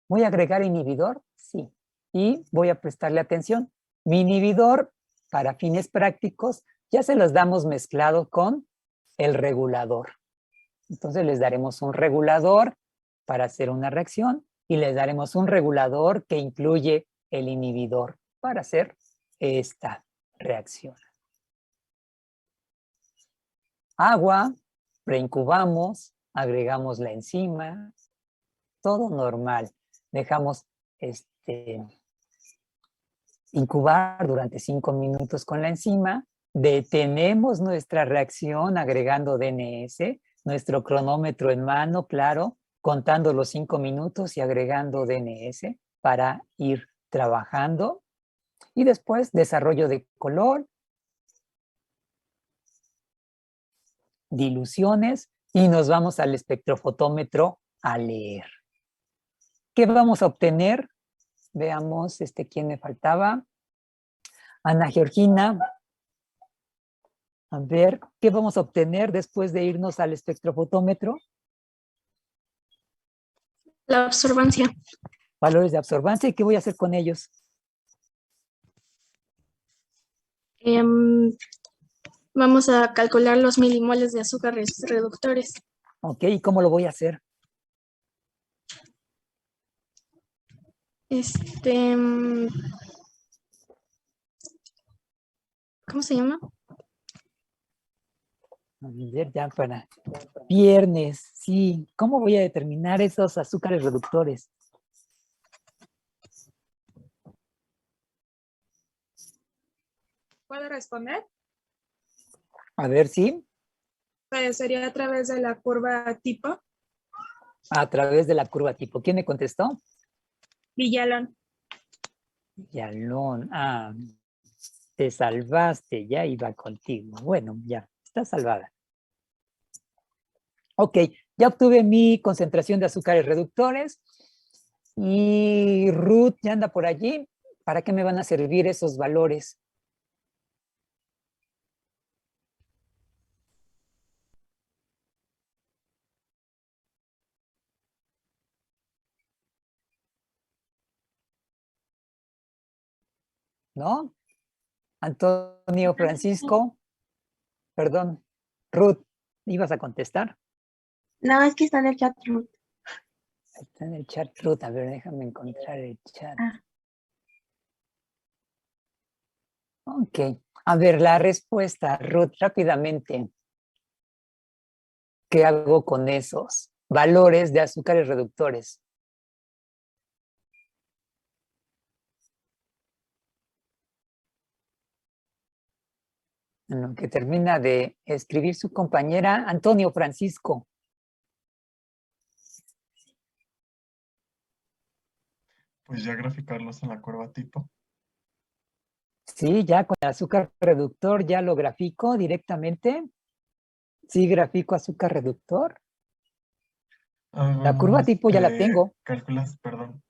¿Voy a agregar inhibidor? Sí. Y voy a prestarle atención. Mi inhibidor, para fines prácticos, ya se los damos mezclado con el regulador. Entonces les daremos un regulador para hacer una reacción y les daremos un regulador que incluye el inhibidor para hacer esta reacción. Agua, preincubamos, agregamos la enzima, todo normal. dejamos incubar durante 5 minutos con la enzima, detenemos nuestra reacción agregando DNS, nuestro cronómetro en mano, claro, contando los 5 minutos y agregando DNS para ir trabajando. Y después desarrollo de color, diluciones y nos vamos al espectrofotómetro a leer. ¿Qué vamos a obtener? Veamos quién me faltaba. Ana Georgina. A ver, ¿qué vamos a obtener después de irnos al espectrofotómetro? La absorbancia. Valores de absorbancia. ¿Y qué voy a hacer con ellos? Vamos a calcular los milimoles de azúcares reductores. Ok, ¿y cómo lo voy a hacer? ¿Cómo se llama? A ver, ya para viernes, sí. ¿Cómo voy a determinar esos azúcares reductores? ¿Puedo responder? A ver, sí. Pues sería a través de la curva tipo. A través de la curva tipo. ¿Quién me contestó? Villalón. Villalón. Ah, te salvaste, ya iba contigo. Bueno, ya, está salvada. Ok, ya obtuve mi concentración de azúcares reductores. Y Ruth ya anda por allí. ¿Para qué me van a servir esos valores? ¿No? Antonio Francisco. Perdón. Ruth, ¿ibas a contestar? No, es que está en el chat, Ruth. Está en el chat, Ruth. A ver, déjame encontrar el chat. Ok. A ver, la respuesta, Ruth, rápidamente. ¿Qué hago con esos valores de azúcares reductores? En lo que termina de escribir su compañera, Antonio Francisco. Pues ya graficarlos en la curva tipo. Sí, ya con el azúcar reductor ya lo grafico directamente. Sí, grafico azúcar reductor. La curva tipo ya la tengo. Calculas, perdón.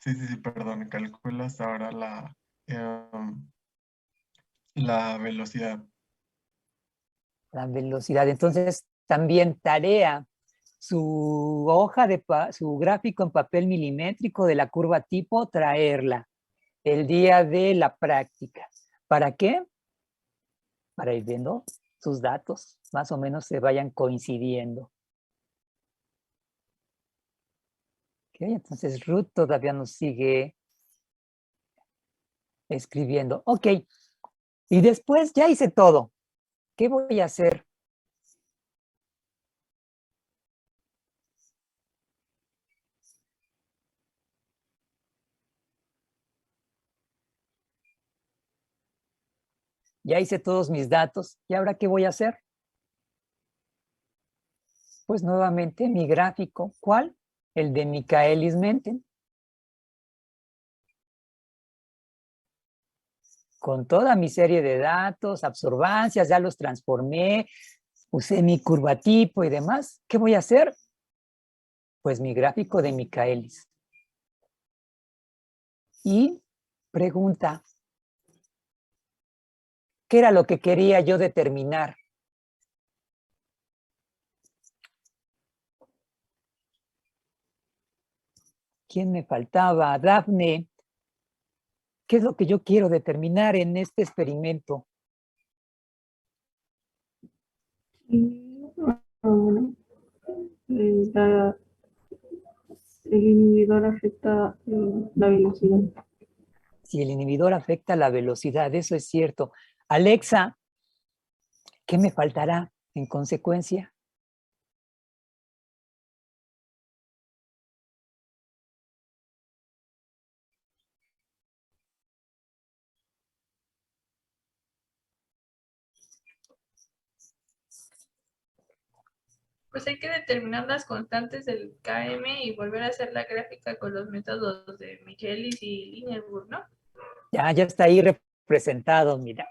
Sí, perdón. Calculas ahora la velocidad. La velocidad. Entonces, también tarea. Su hoja su gráfico en papel milimétrico de la curva tipo, traerla el día de la práctica. ¿Para qué? Para ir viendo sus datos, más o menos se vayan coincidiendo. Ok, entonces Ruth todavía nos sigue escribiendo. Ok, y después ya hice todo. ¿Qué voy a hacer? Ya hice todos mis datos. ¿Y ahora qué voy a hacer? Pues nuevamente mi gráfico. ¿Cuál? El de Michaelis-Menten. Con toda mi serie de datos, absorbancias, ya los transformé, usé mi curva tipo y demás. ¿Qué voy a hacer? Pues mi gráfico de Michaelis. Y pregunta, ¿qué era lo que quería yo determinar? ¿Quién me faltaba? Dafne. ¿Qué es lo que yo quiero determinar en este experimento? El inhibidor afecta la velocidad. Si el inhibidor afecta la velocidad, eso es cierto. Alexa, ¿qué me faltará en consecuencia? Pues hay que determinar las constantes del Km y volver a hacer la gráfica con los métodos de Michaelis y Lineburg, ¿no? Ya está ahí representado, mira.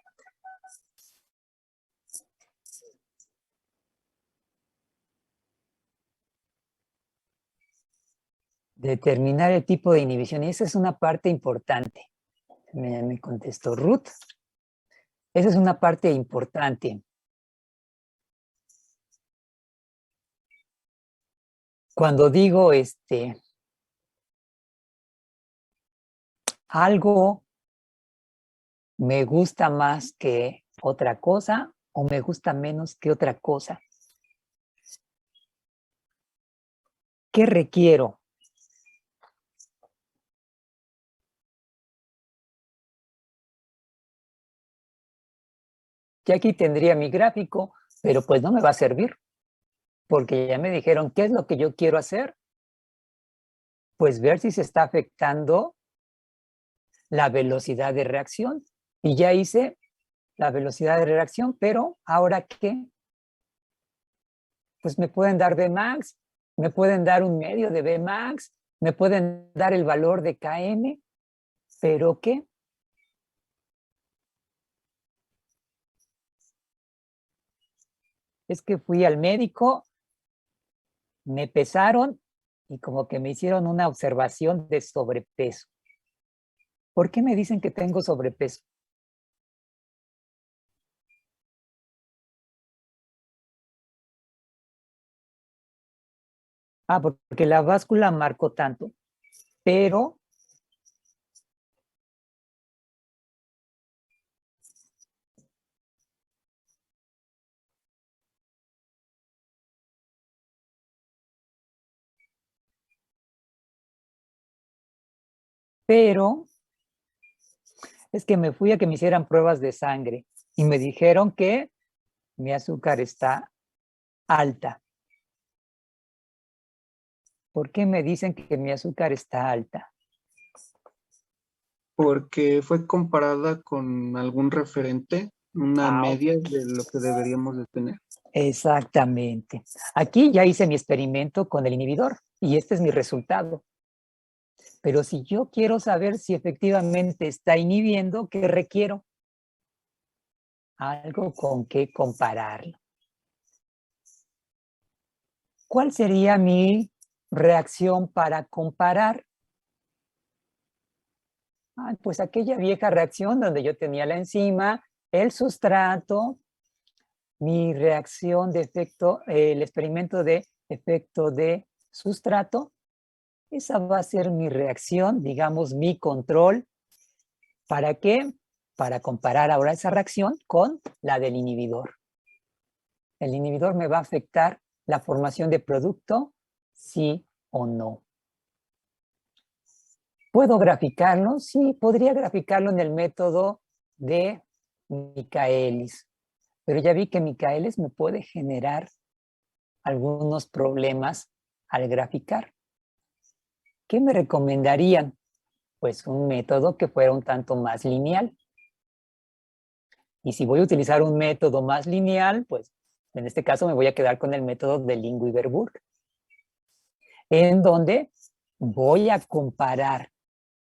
Determinar el tipo de inhibición, y esa es una parte importante. Me contestó Ruth. Esa es una parte importante. Cuando digo algo me gusta más que otra cosa o me gusta menos que otra cosa, ¿qué requiero? Ya aquí tendría mi gráfico, pero pues no me va a servir, porque ya me dijeron qué es lo que yo quiero hacer. Pues ver si se está afectando la velocidad de reacción. Y ya hice la velocidad de reacción, pero ¿ahora qué? Pues me pueden dar Vmax, me pueden dar un medio de Vmax, me pueden dar el valor de Km, ¿pero qué? Es que fui al médico, me pesaron y como que me hicieron una observación de sobrepeso. ¿Por qué me dicen que tengo sobrepeso? Ah, porque la báscula marcó tanto, pero es que me fui a que me hicieran pruebas de sangre y me dijeron que mi azúcar está alta. ¿Por qué me dicen que mi azúcar está alta? Porque fue comparada con algún referente, una media de lo que deberíamos de tener. Exactamente. Aquí ya hice mi experimento con el inhibidor y este es mi resultado. Pero si yo quiero saber si efectivamente está inhibiendo, ¿qué requiero? Algo con que compararlo. ¿Cuál sería mi reacción para comparar? Pues aquella vieja reacción donde yo tenía la enzima, el sustrato, mi reacción de efecto, el experimento de efecto de sustrato. Esa va a ser mi reacción, digamos, mi control. ¿Para qué? Para comparar ahora esa reacción con la del inhibidor. El inhibidor me va a afectar la formación de producto, sí o no. ¿Puedo graficarlo? Sí, podría graficarlo en el método de Michaelis. Pero ya vi que Michaelis me puede generar algunos problemas al graficar. ¿Qué me recomendarían? Pues un método que fuera un tanto más lineal. Y si voy a utilizar un método más lineal, pues en este caso me voy a quedar con el método de Lingui-Verburg, en donde voy a comparar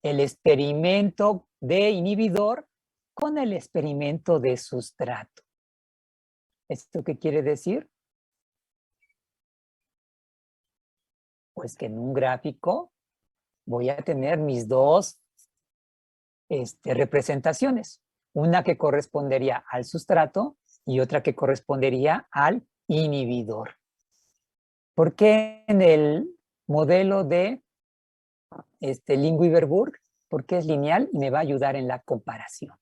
el experimento de inhibidor con el experimento de sustrato. ¿Esto qué quiere decir? Pues que en un gráfico voy a tener mis dos representaciones. Una que correspondería al sustrato y otra que correspondería al inhibidor. ¿Por qué en el modelo de Lingui-Verburg? Porque es lineal y me va a ayudar en la comparación.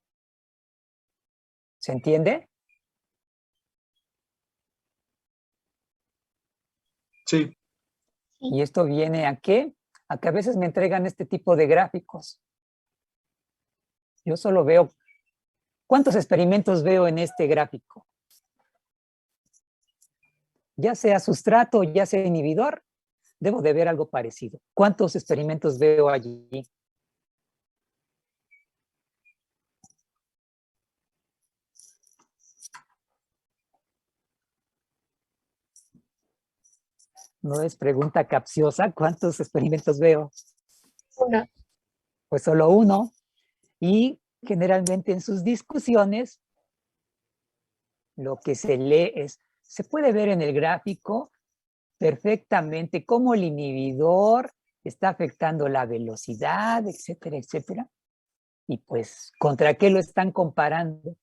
¿Se entiende? Sí. Y esto viene a qué? A que a veces me entregan este tipo de gráficos. Yo solo veo, ¿cuántos experimentos veo en este gráfico? Ya sea sustrato, ya sea inhibidor, debo de ver algo parecido. ¿Cuántos experimentos veo allí? No es pregunta capciosa. ¿Cuántos experimentos veo? Una. Pues solo uno. Y generalmente en sus discusiones, lo que se lee es, se puede ver en el gráfico perfectamente cómo el inhibidor está afectando la velocidad, etcétera, etcétera. Y pues, ¿contra qué lo están comparando?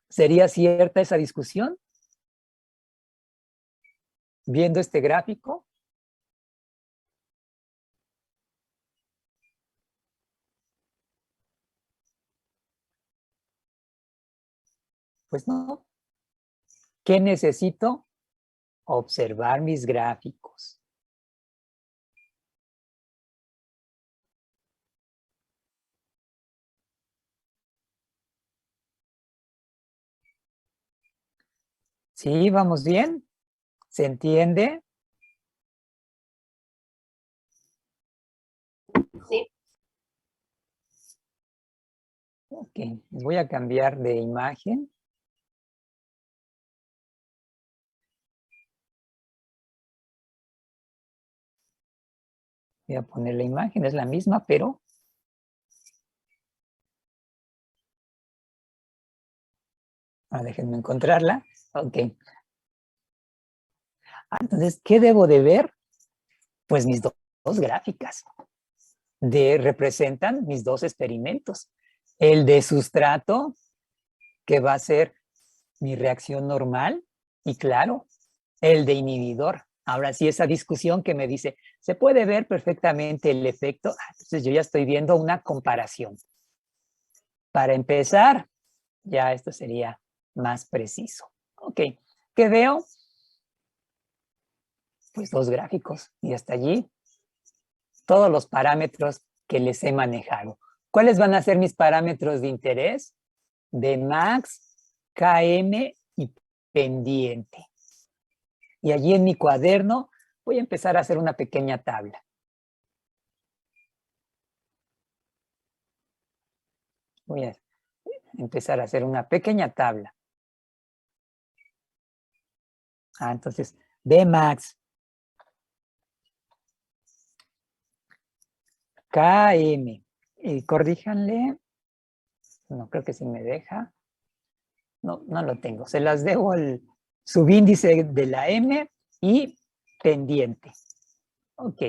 ¿Sería cierta esa discusión? Viendo este gráfico. Pues no. ¿Qué necesito? Observar mis gráficos. ¿Sí? ¿Vamos bien? ¿Se entiende? Sí. Ok, les voy a cambiar de imagen. Voy a poner la imagen, es la misma, pero... déjenme encontrarla. Ok. Entonces, ¿qué debo de ver? Pues mis dos gráficas. Representan mis dos experimentos. El de sustrato, que va a ser mi reacción normal, y claro, el de inhibidor. Ahora sí, esa discusión que me dice, ¿se puede ver perfectamente el efecto? Entonces yo ya estoy viendo una comparación. Para empezar, ya esto sería más preciso. Ok, ¿qué veo? Pues dos gráficos, y hasta allí todos los parámetros que les he manejado. ¿Cuáles van a ser mis parámetros de interés? Vmax, Km y pendiente. Y allí en mi cuaderno voy a empezar a hacer una pequeña tabla. Voy a empezar a hacer una pequeña tabla. Entonces, Vmax, Km. Y corríjanle. No creo que sí me deja. No, no lo tengo. Se las debo al subíndice de la M y pendiente. Ok.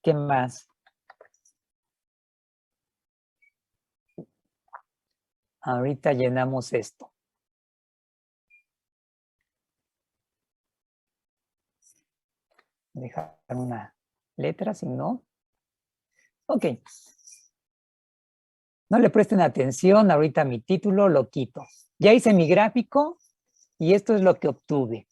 ¿Qué más? Ahorita llenamos esto. Dejar una letra, si no. Ok. No le presten atención, ahorita mi título lo quito. Ya hice mi gráfico y esto es lo que obtuve.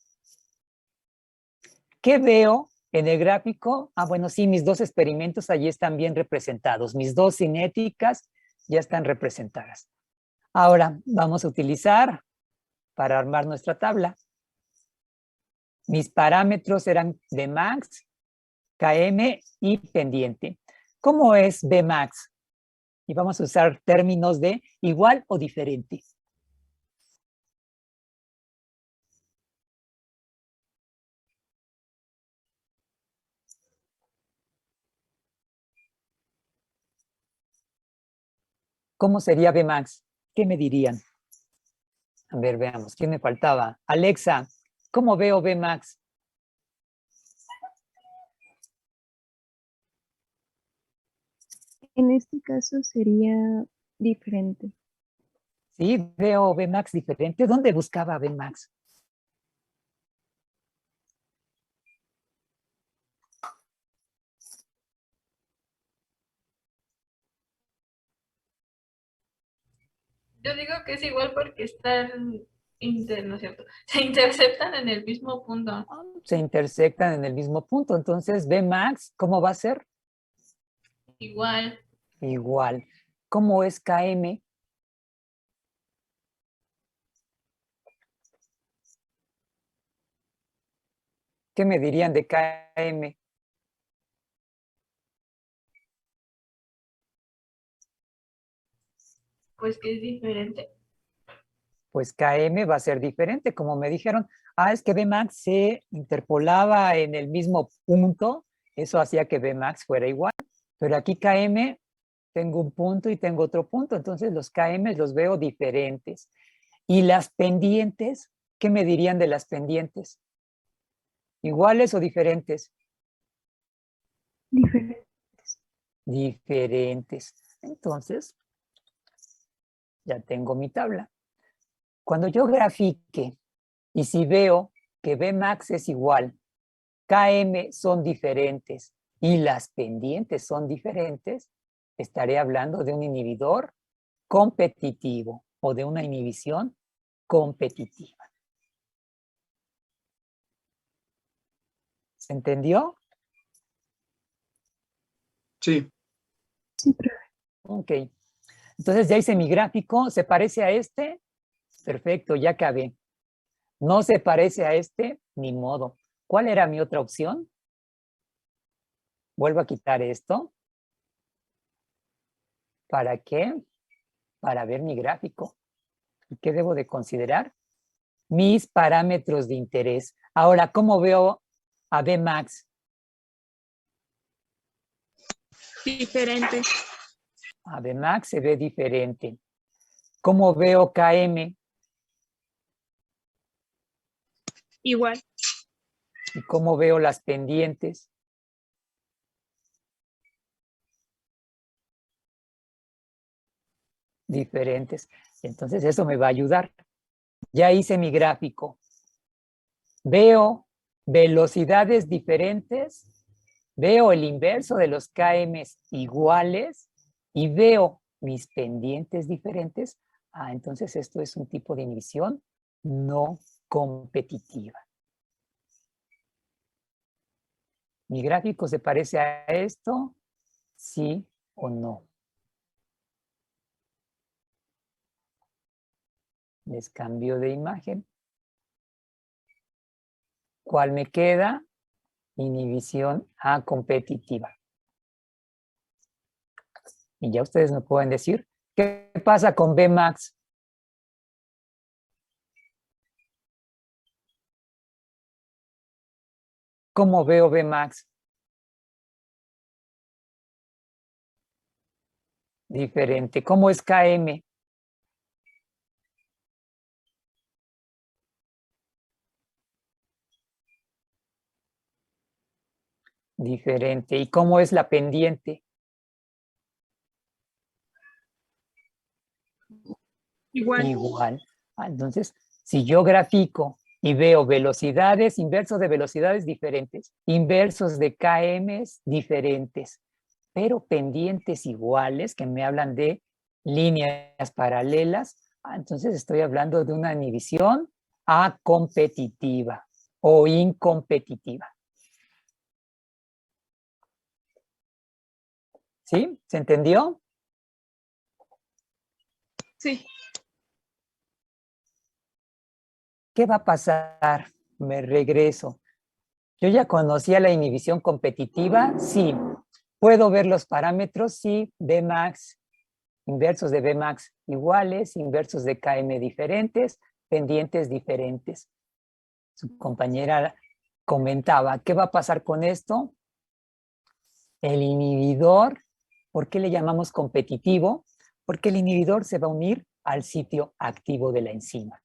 ¿Qué veo en el gráfico? Bueno, sí, mis dos experimentos allí están bien representados. Mis dos cinéticas ya están representadas. Ahora vamos a utilizar para armar nuestra tabla. Mis parámetros eran Vmax, Km y pendiente. ¿Cómo es Vmax? Y vamos a usar términos de igual o diferente. ¿Cómo sería Vmax? ¿Qué me dirían? A ver, veamos, ¿quién me faltaba? Alexa, ¿cómo veo Vmax? En este caso sería diferente. Sí, veo Vmax diferente. ¿Dónde buscaba Vmax? Yo digo que es igual porque están, no es cierto, se interceptan en el mismo punto. Se intersectan en el mismo punto. Entonces, Vmax, ¿cómo va a ser? Igual. Igual. ¿Cómo es Km? ¿Qué me dirían de Km? Pues que es diferente. pues Km va a ser diferente. Como me dijeron, es que Bmax se interpolaba en el mismo punto, eso hacía que Bmax fuera igual. Pero aquí Km, tengo un punto y tengo otro punto, entonces los Km los veo diferentes. Y las pendientes, ¿qué me dirían de las pendientes? ¿Iguales o diferentes? Diferentes. Diferentes. Entonces, ya tengo mi tabla. Cuando yo grafique y si veo que Bmax es igual, Km son diferentes y las pendientes son diferentes, estaré hablando de un inhibidor competitivo o de una inhibición competitiva. ¿Se entendió? Sí. Sí, profe. Ok. Entonces ya hice mi gráfico. ¿Se parece a este? Perfecto, ya acabé. ¿No se parece a este? Ni modo. ¿Cuál era mi otra opción? Vuelvo a quitar esto. ¿Para qué? Para ver mi gráfico. ¿Qué debo de considerar? Mis parámetros de interés. Ahora, ¿cómo veo a Bmax? Diferente. A Bmax se ve diferente. ¿Cómo veo Km? Igual. ¿Y cómo veo las pendientes? Diferentes. Entonces eso me va a ayudar. Ya hice mi gráfico. Veo velocidades diferentes, veo el inverso de los Km iguales y veo mis pendientes diferentes. Entonces esto es un tipo de inhibición no competitiva. ¿Mi gráfico se parece a esto? ¿Sí o no? Les cambio de imagen. ¿Cuál me queda? Inhibición competitiva. Y ya ustedes me pueden decir, ¿qué pasa con Bmax? ¿Cómo veo Bmax? Diferente. ¿Cómo es Km? Diferente. ¿Y cómo es la pendiente? Igual. Igual. Entonces, si yo grafico y veo velocidades, inversos de velocidades diferentes, inversos de Kms diferentes, pero pendientes iguales, que me hablan de líneas paralelas, entonces estoy hablando de una inhibición acompetitiva o incompetitiva. ¿Sí? ¿Se entendió? Sí. ¿Qué va a pasar? Me regreso. Yo ya conocía la inhibición competitiva, sí. ¿Puedo ver los parámetros? Sí. Bmax, inversos de Bmax iguales, inversos de Km diferentes, pendientes diferentes. Su compañera comentaba, ¿qué va a pasar con esto? El inhibidor, ¿por qué le llamamos competitivo? Porque el inhibidor se va a unir al sitio activo de la enzima.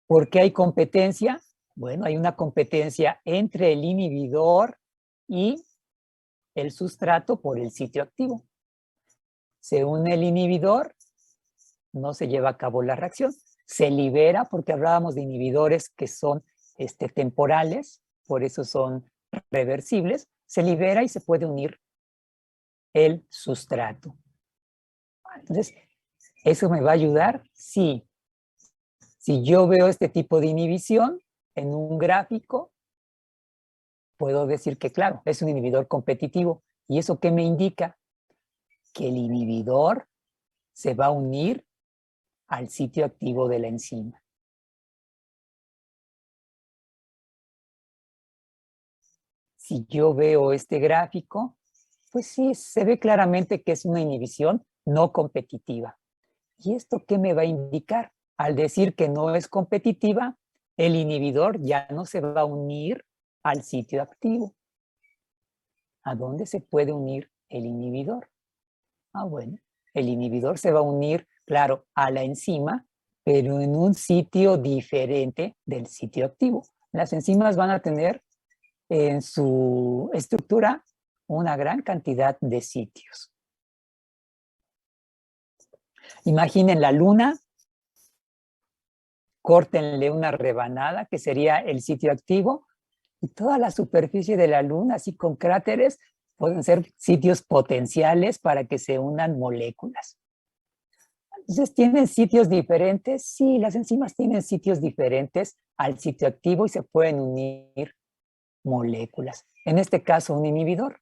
¿Por qué hay competencia? Bueno, hay una competencia entre el inhibidor y el sustrato por el sitio activo. Se une el inhibidor, no se lleva a cabo la reacción. Se libera, porque hablábamos de inhibidores que son temporales, por eso son reversibles. Se libera y se puede unir el sustrato. Entonces, ¿eso me va a ayudar? Sí. Si yo veo este tipo de inhibición en un gráfico, puedo decir que, claro, es un inhibidor competitivo. ¿Y eso qué me indica? Que el inhibidor se va a unir al sitio activo de la enzima. Si yo veo este gráfico, pues sí, se ve claramente que es una inhibición no competitiva. ¿Y esto qué me va a indicar? Al decir que no es competitiva, el inhibidor ya no se va a unir al sitio activo. ¿A dónde se puede unir el inhibidor? Bueno, el inhibidor se va a unir, claro, a la enzima, pero en un sitio diferente del sitio activo. Las enzimas van a tener en su estructura una gran cantidad de sitios. Imaginen la luna, córtenle una rebanada que sería el sitio activo y toda la superficie de la luna, así con cráteres, pueden ser sitios potenciales para que se unan moléculas. Entonces, ¿tienen sitios diferentes? Sí, las enzimas tienen sitios diferentes al sitio activo y se pueden unir moléculas. En este caso, un inhibidor.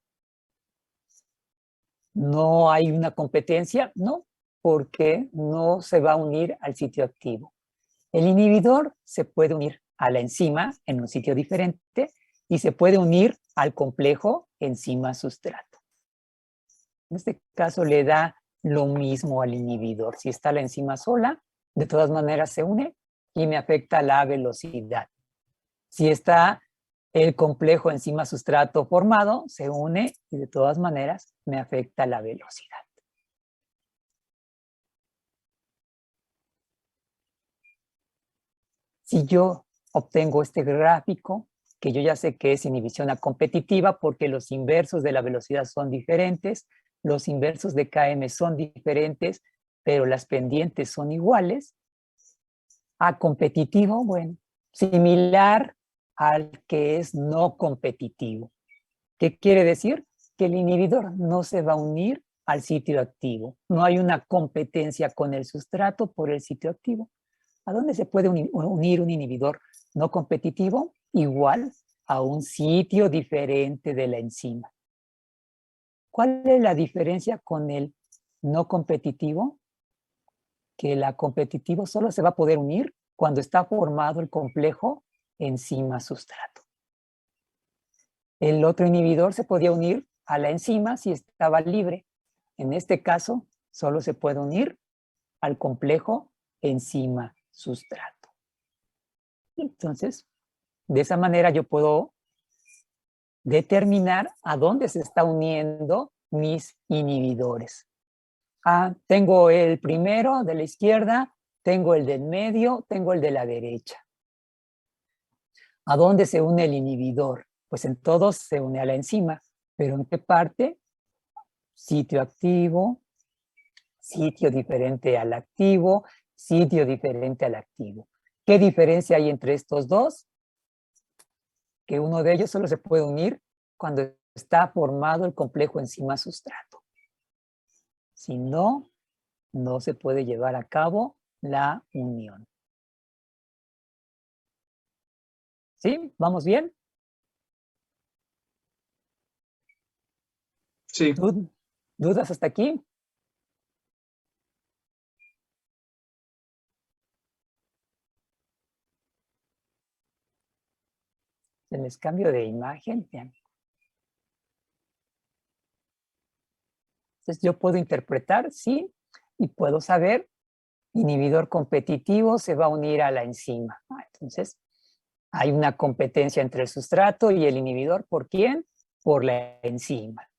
¿No hay una competencia? No, porque no se va a unir al sitio activo. El inhibidor se puede unir a la enzima en un sitio diferente y se puede unir al complejo enzima-sustrato. En este caso le da lo mismo al inhibidor. Si está la enzima sola, de todas maneras se une y me afecta la velocidad. Si está el complejo enzima-sustrato formado, se une y de todas maneras me afecta la velocidad. Si yo obtengo este gráfico, que yo ya sé que es inhibición acompetitiva porque los inversos de la velocidad son diferentes, los inversos de Km son diferentes, pero las pendientes son iguales. A competitivo, bueno, similar al que es no competitivo. ¿Qué quiere decir? Que el inhibidor no se va a unir al sitio activo. No hay una competencia con el sustrato por el sitio activo. ¿A dónde se puede unir un inhibidor no competitivo? Igual a un sitio diferente de la enzima. ¿Cuál es la diferencia con el no competitivo? Que el competitivo solo se va a poder unir cuando está formado el complejo enzima-sustrato. El otro inhibidor se podía unir a la enzima si estaba libre. En este caso, solo se puede unir al complejo enzima-sustrato. Entonces, de esa manera yo puedo determinar a dónde se está uniendo mis inhibidores. Tengo el primero de la izquierda, tengo el del medio, tengo el de la derecha. ¿A dónde se une el inhibidor? Pues en todos se une a la enzima, pero ¿en qué parte? Sitio activo, sitio diferente al activo, sitio diferente al activo. ¿Qué diferencia hay entre estos dos? Que uno de ellos solo se puede unir cuando está formado el complejo enzima-sustrato. Si no, no se puede llevar a cabo la unión. ¿Sí? ¿Vamos bien? Sí. ¿Dudas hasta aquí? Les cambio de imagen. Bien. Entonces yo puedo interpretar, sí, y puedo saber, inhibidor competitivo se va a unir a la enzima. Entonces, hay una competencia entre el sustrato y el inhibidor. ¿Por quién? Por la enzima.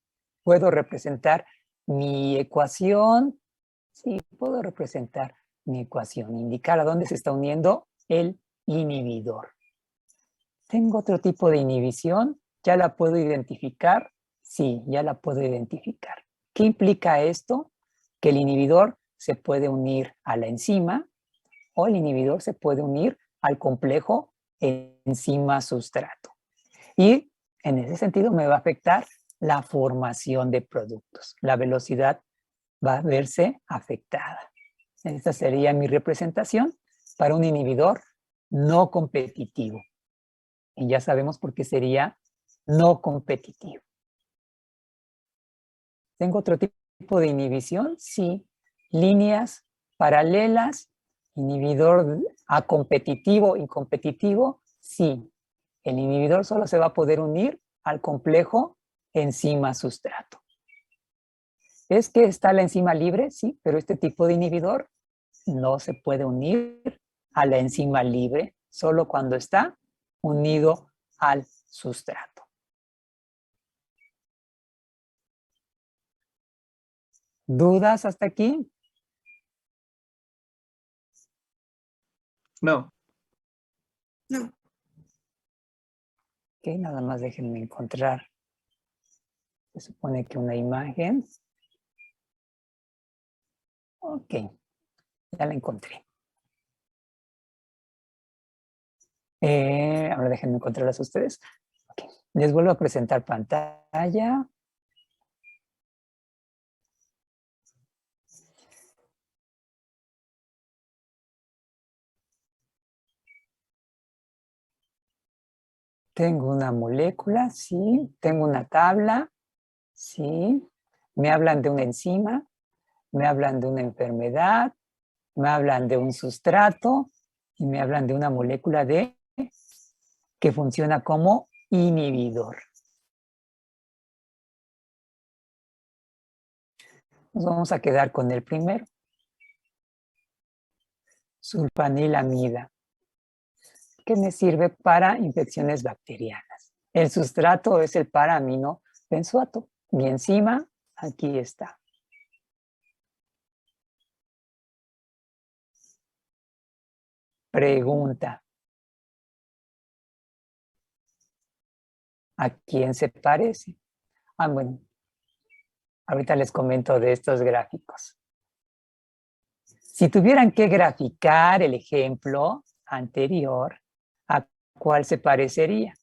¿Puedo representar mi ecuación? Sí, puedo representar mi ecuación, indicar a dónde se está uniendo el inhibidor. ¿Tengo otro tipo de inhibición? ¿Ya la puedo identificar? Sí, ya la puedo identificar. ¿Qué implica esto? Que el inhibidor se puede unir a la enzima o el inhibidor se puede unir al complejo enzima-sustrato. Y en ese sentido me va a afectar la formación de productos. La velocidad va a verse afectada. Esta sería mi representación para un inhibidor no competitivo. Y ya sabemos por qué sería no competitivo. ¿Tengo otro tipo de inhibición? Sí. Líneas paralelas, inhibidor acompetitivo, incompetitivo, sí. El inhibidor solo se va a poder unir al complejo enzima-sustrato. ¿Es que está la enzima libre? Sí, pero este tipo de inhibidor no se puede unir a la enzima libre, solo cuando está unido al sustrato. ¿Dudas hasta aquí? No. No. Ok, nada más déjenme encontrar. Se supone que una imagen. Ok, ya la encontré. Ahora déjenme encontrarlas ustedes. Okay. Les vuelvo a presentar pantalla. Tengo una molécula, sí. Tengo una tabla, sí. Me hablan de una enzima, me hablan de una enfermedad, me hablan de un sustrato y me hablan de una molécula que funciona como inhibidor. Nos vamos a quedar con el primero. Sulfanilamida, que me sirve para infecciones bacterianas. El sustrato es el para-aminobenzoato. Mi enzima, aquí está. Pregunta. ¿A quién se parece? Bueno, ahorita les comento de estos gráficos. Si tuvieran que graficar el ejemplo anterior, ¿a cuál se parecería?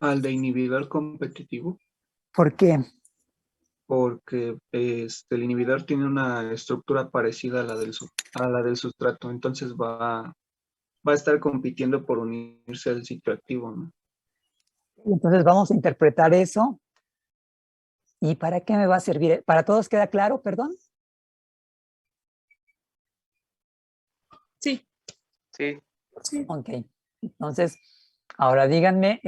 Al de inhibidor competitivo. ¿Por qué? Porque el inhibidor tiene una estructura parecida a la del sustrato, entonces va a estar compitiendo por unirse al sitio activo, ¿no? Entonces vamos a interpretar eso. ¿Y para qué me va a servir? ¿Para todos queda claro, perdón? Sí. Sí. Sí. Ok. Entonces, ahora díganme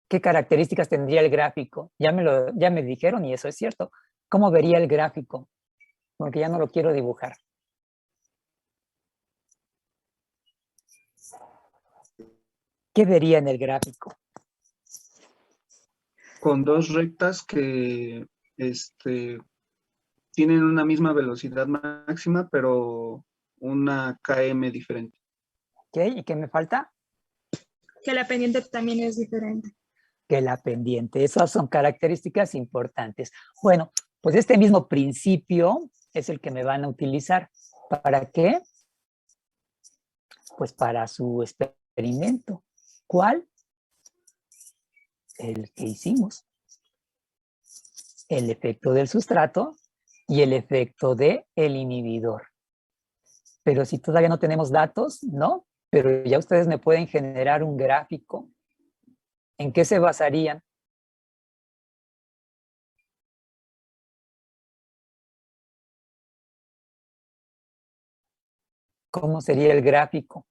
qué características tendría el gráfico. Ya me dijeron y eso es cierto. ¿Cómo vería el gráfico? Porque ya no lo quiero dibujar. ¿Qué vería en el gráfico? Con dos rectas que tienen una misma velocidad máxima, pero una km diferente. ¿Ok? ¿Y qué me falta? Que la pendiente también es diferente. Que la pendiente. Esas son características importantes. Bueno, pues este mismo principio es el que me van a utilizar. ¿Para qué? Pues para su experimento. ¿Cuál? El que hicimos. El efecto del sustrato y el efecto del inhibidor. Pero si todavía no tenemos datos, ¿no? Pero ya ustedes me pueden generar un gráfico. ¿En qué se basarían? ¿Cómo sería el gráfico?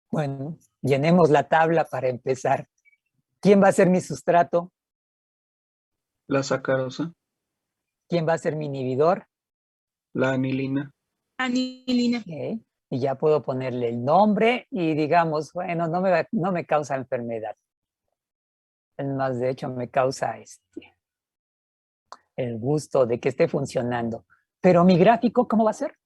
Bueno, llenemos la tabla para empezar. ¿Quién va a ser mi sustrato? La sacarosa. ¿Quién va a ser mi inhibidor? La anilina. Anilina. Okay. Y ya puedo ponerle el nombre y digamos, bueno, no me causa enfermedad. Es más, de hecho, me causa el gusto de que esté funcionando. Pero mi gráfico, ¿cómo va a ser?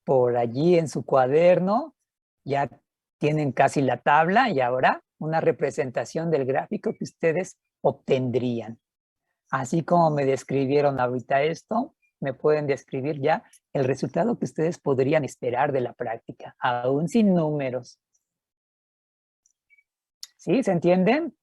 Por allí en su cuaderno ya tienen casi la tabla y ahora una representación del gráfico que ustedes obtendrían. Así como me describieron ahorita esto, me pueden describir ya el resultado que ustedes podrían esperar de la práctica, aún sin números. ¿Sí? ¿Se entienden?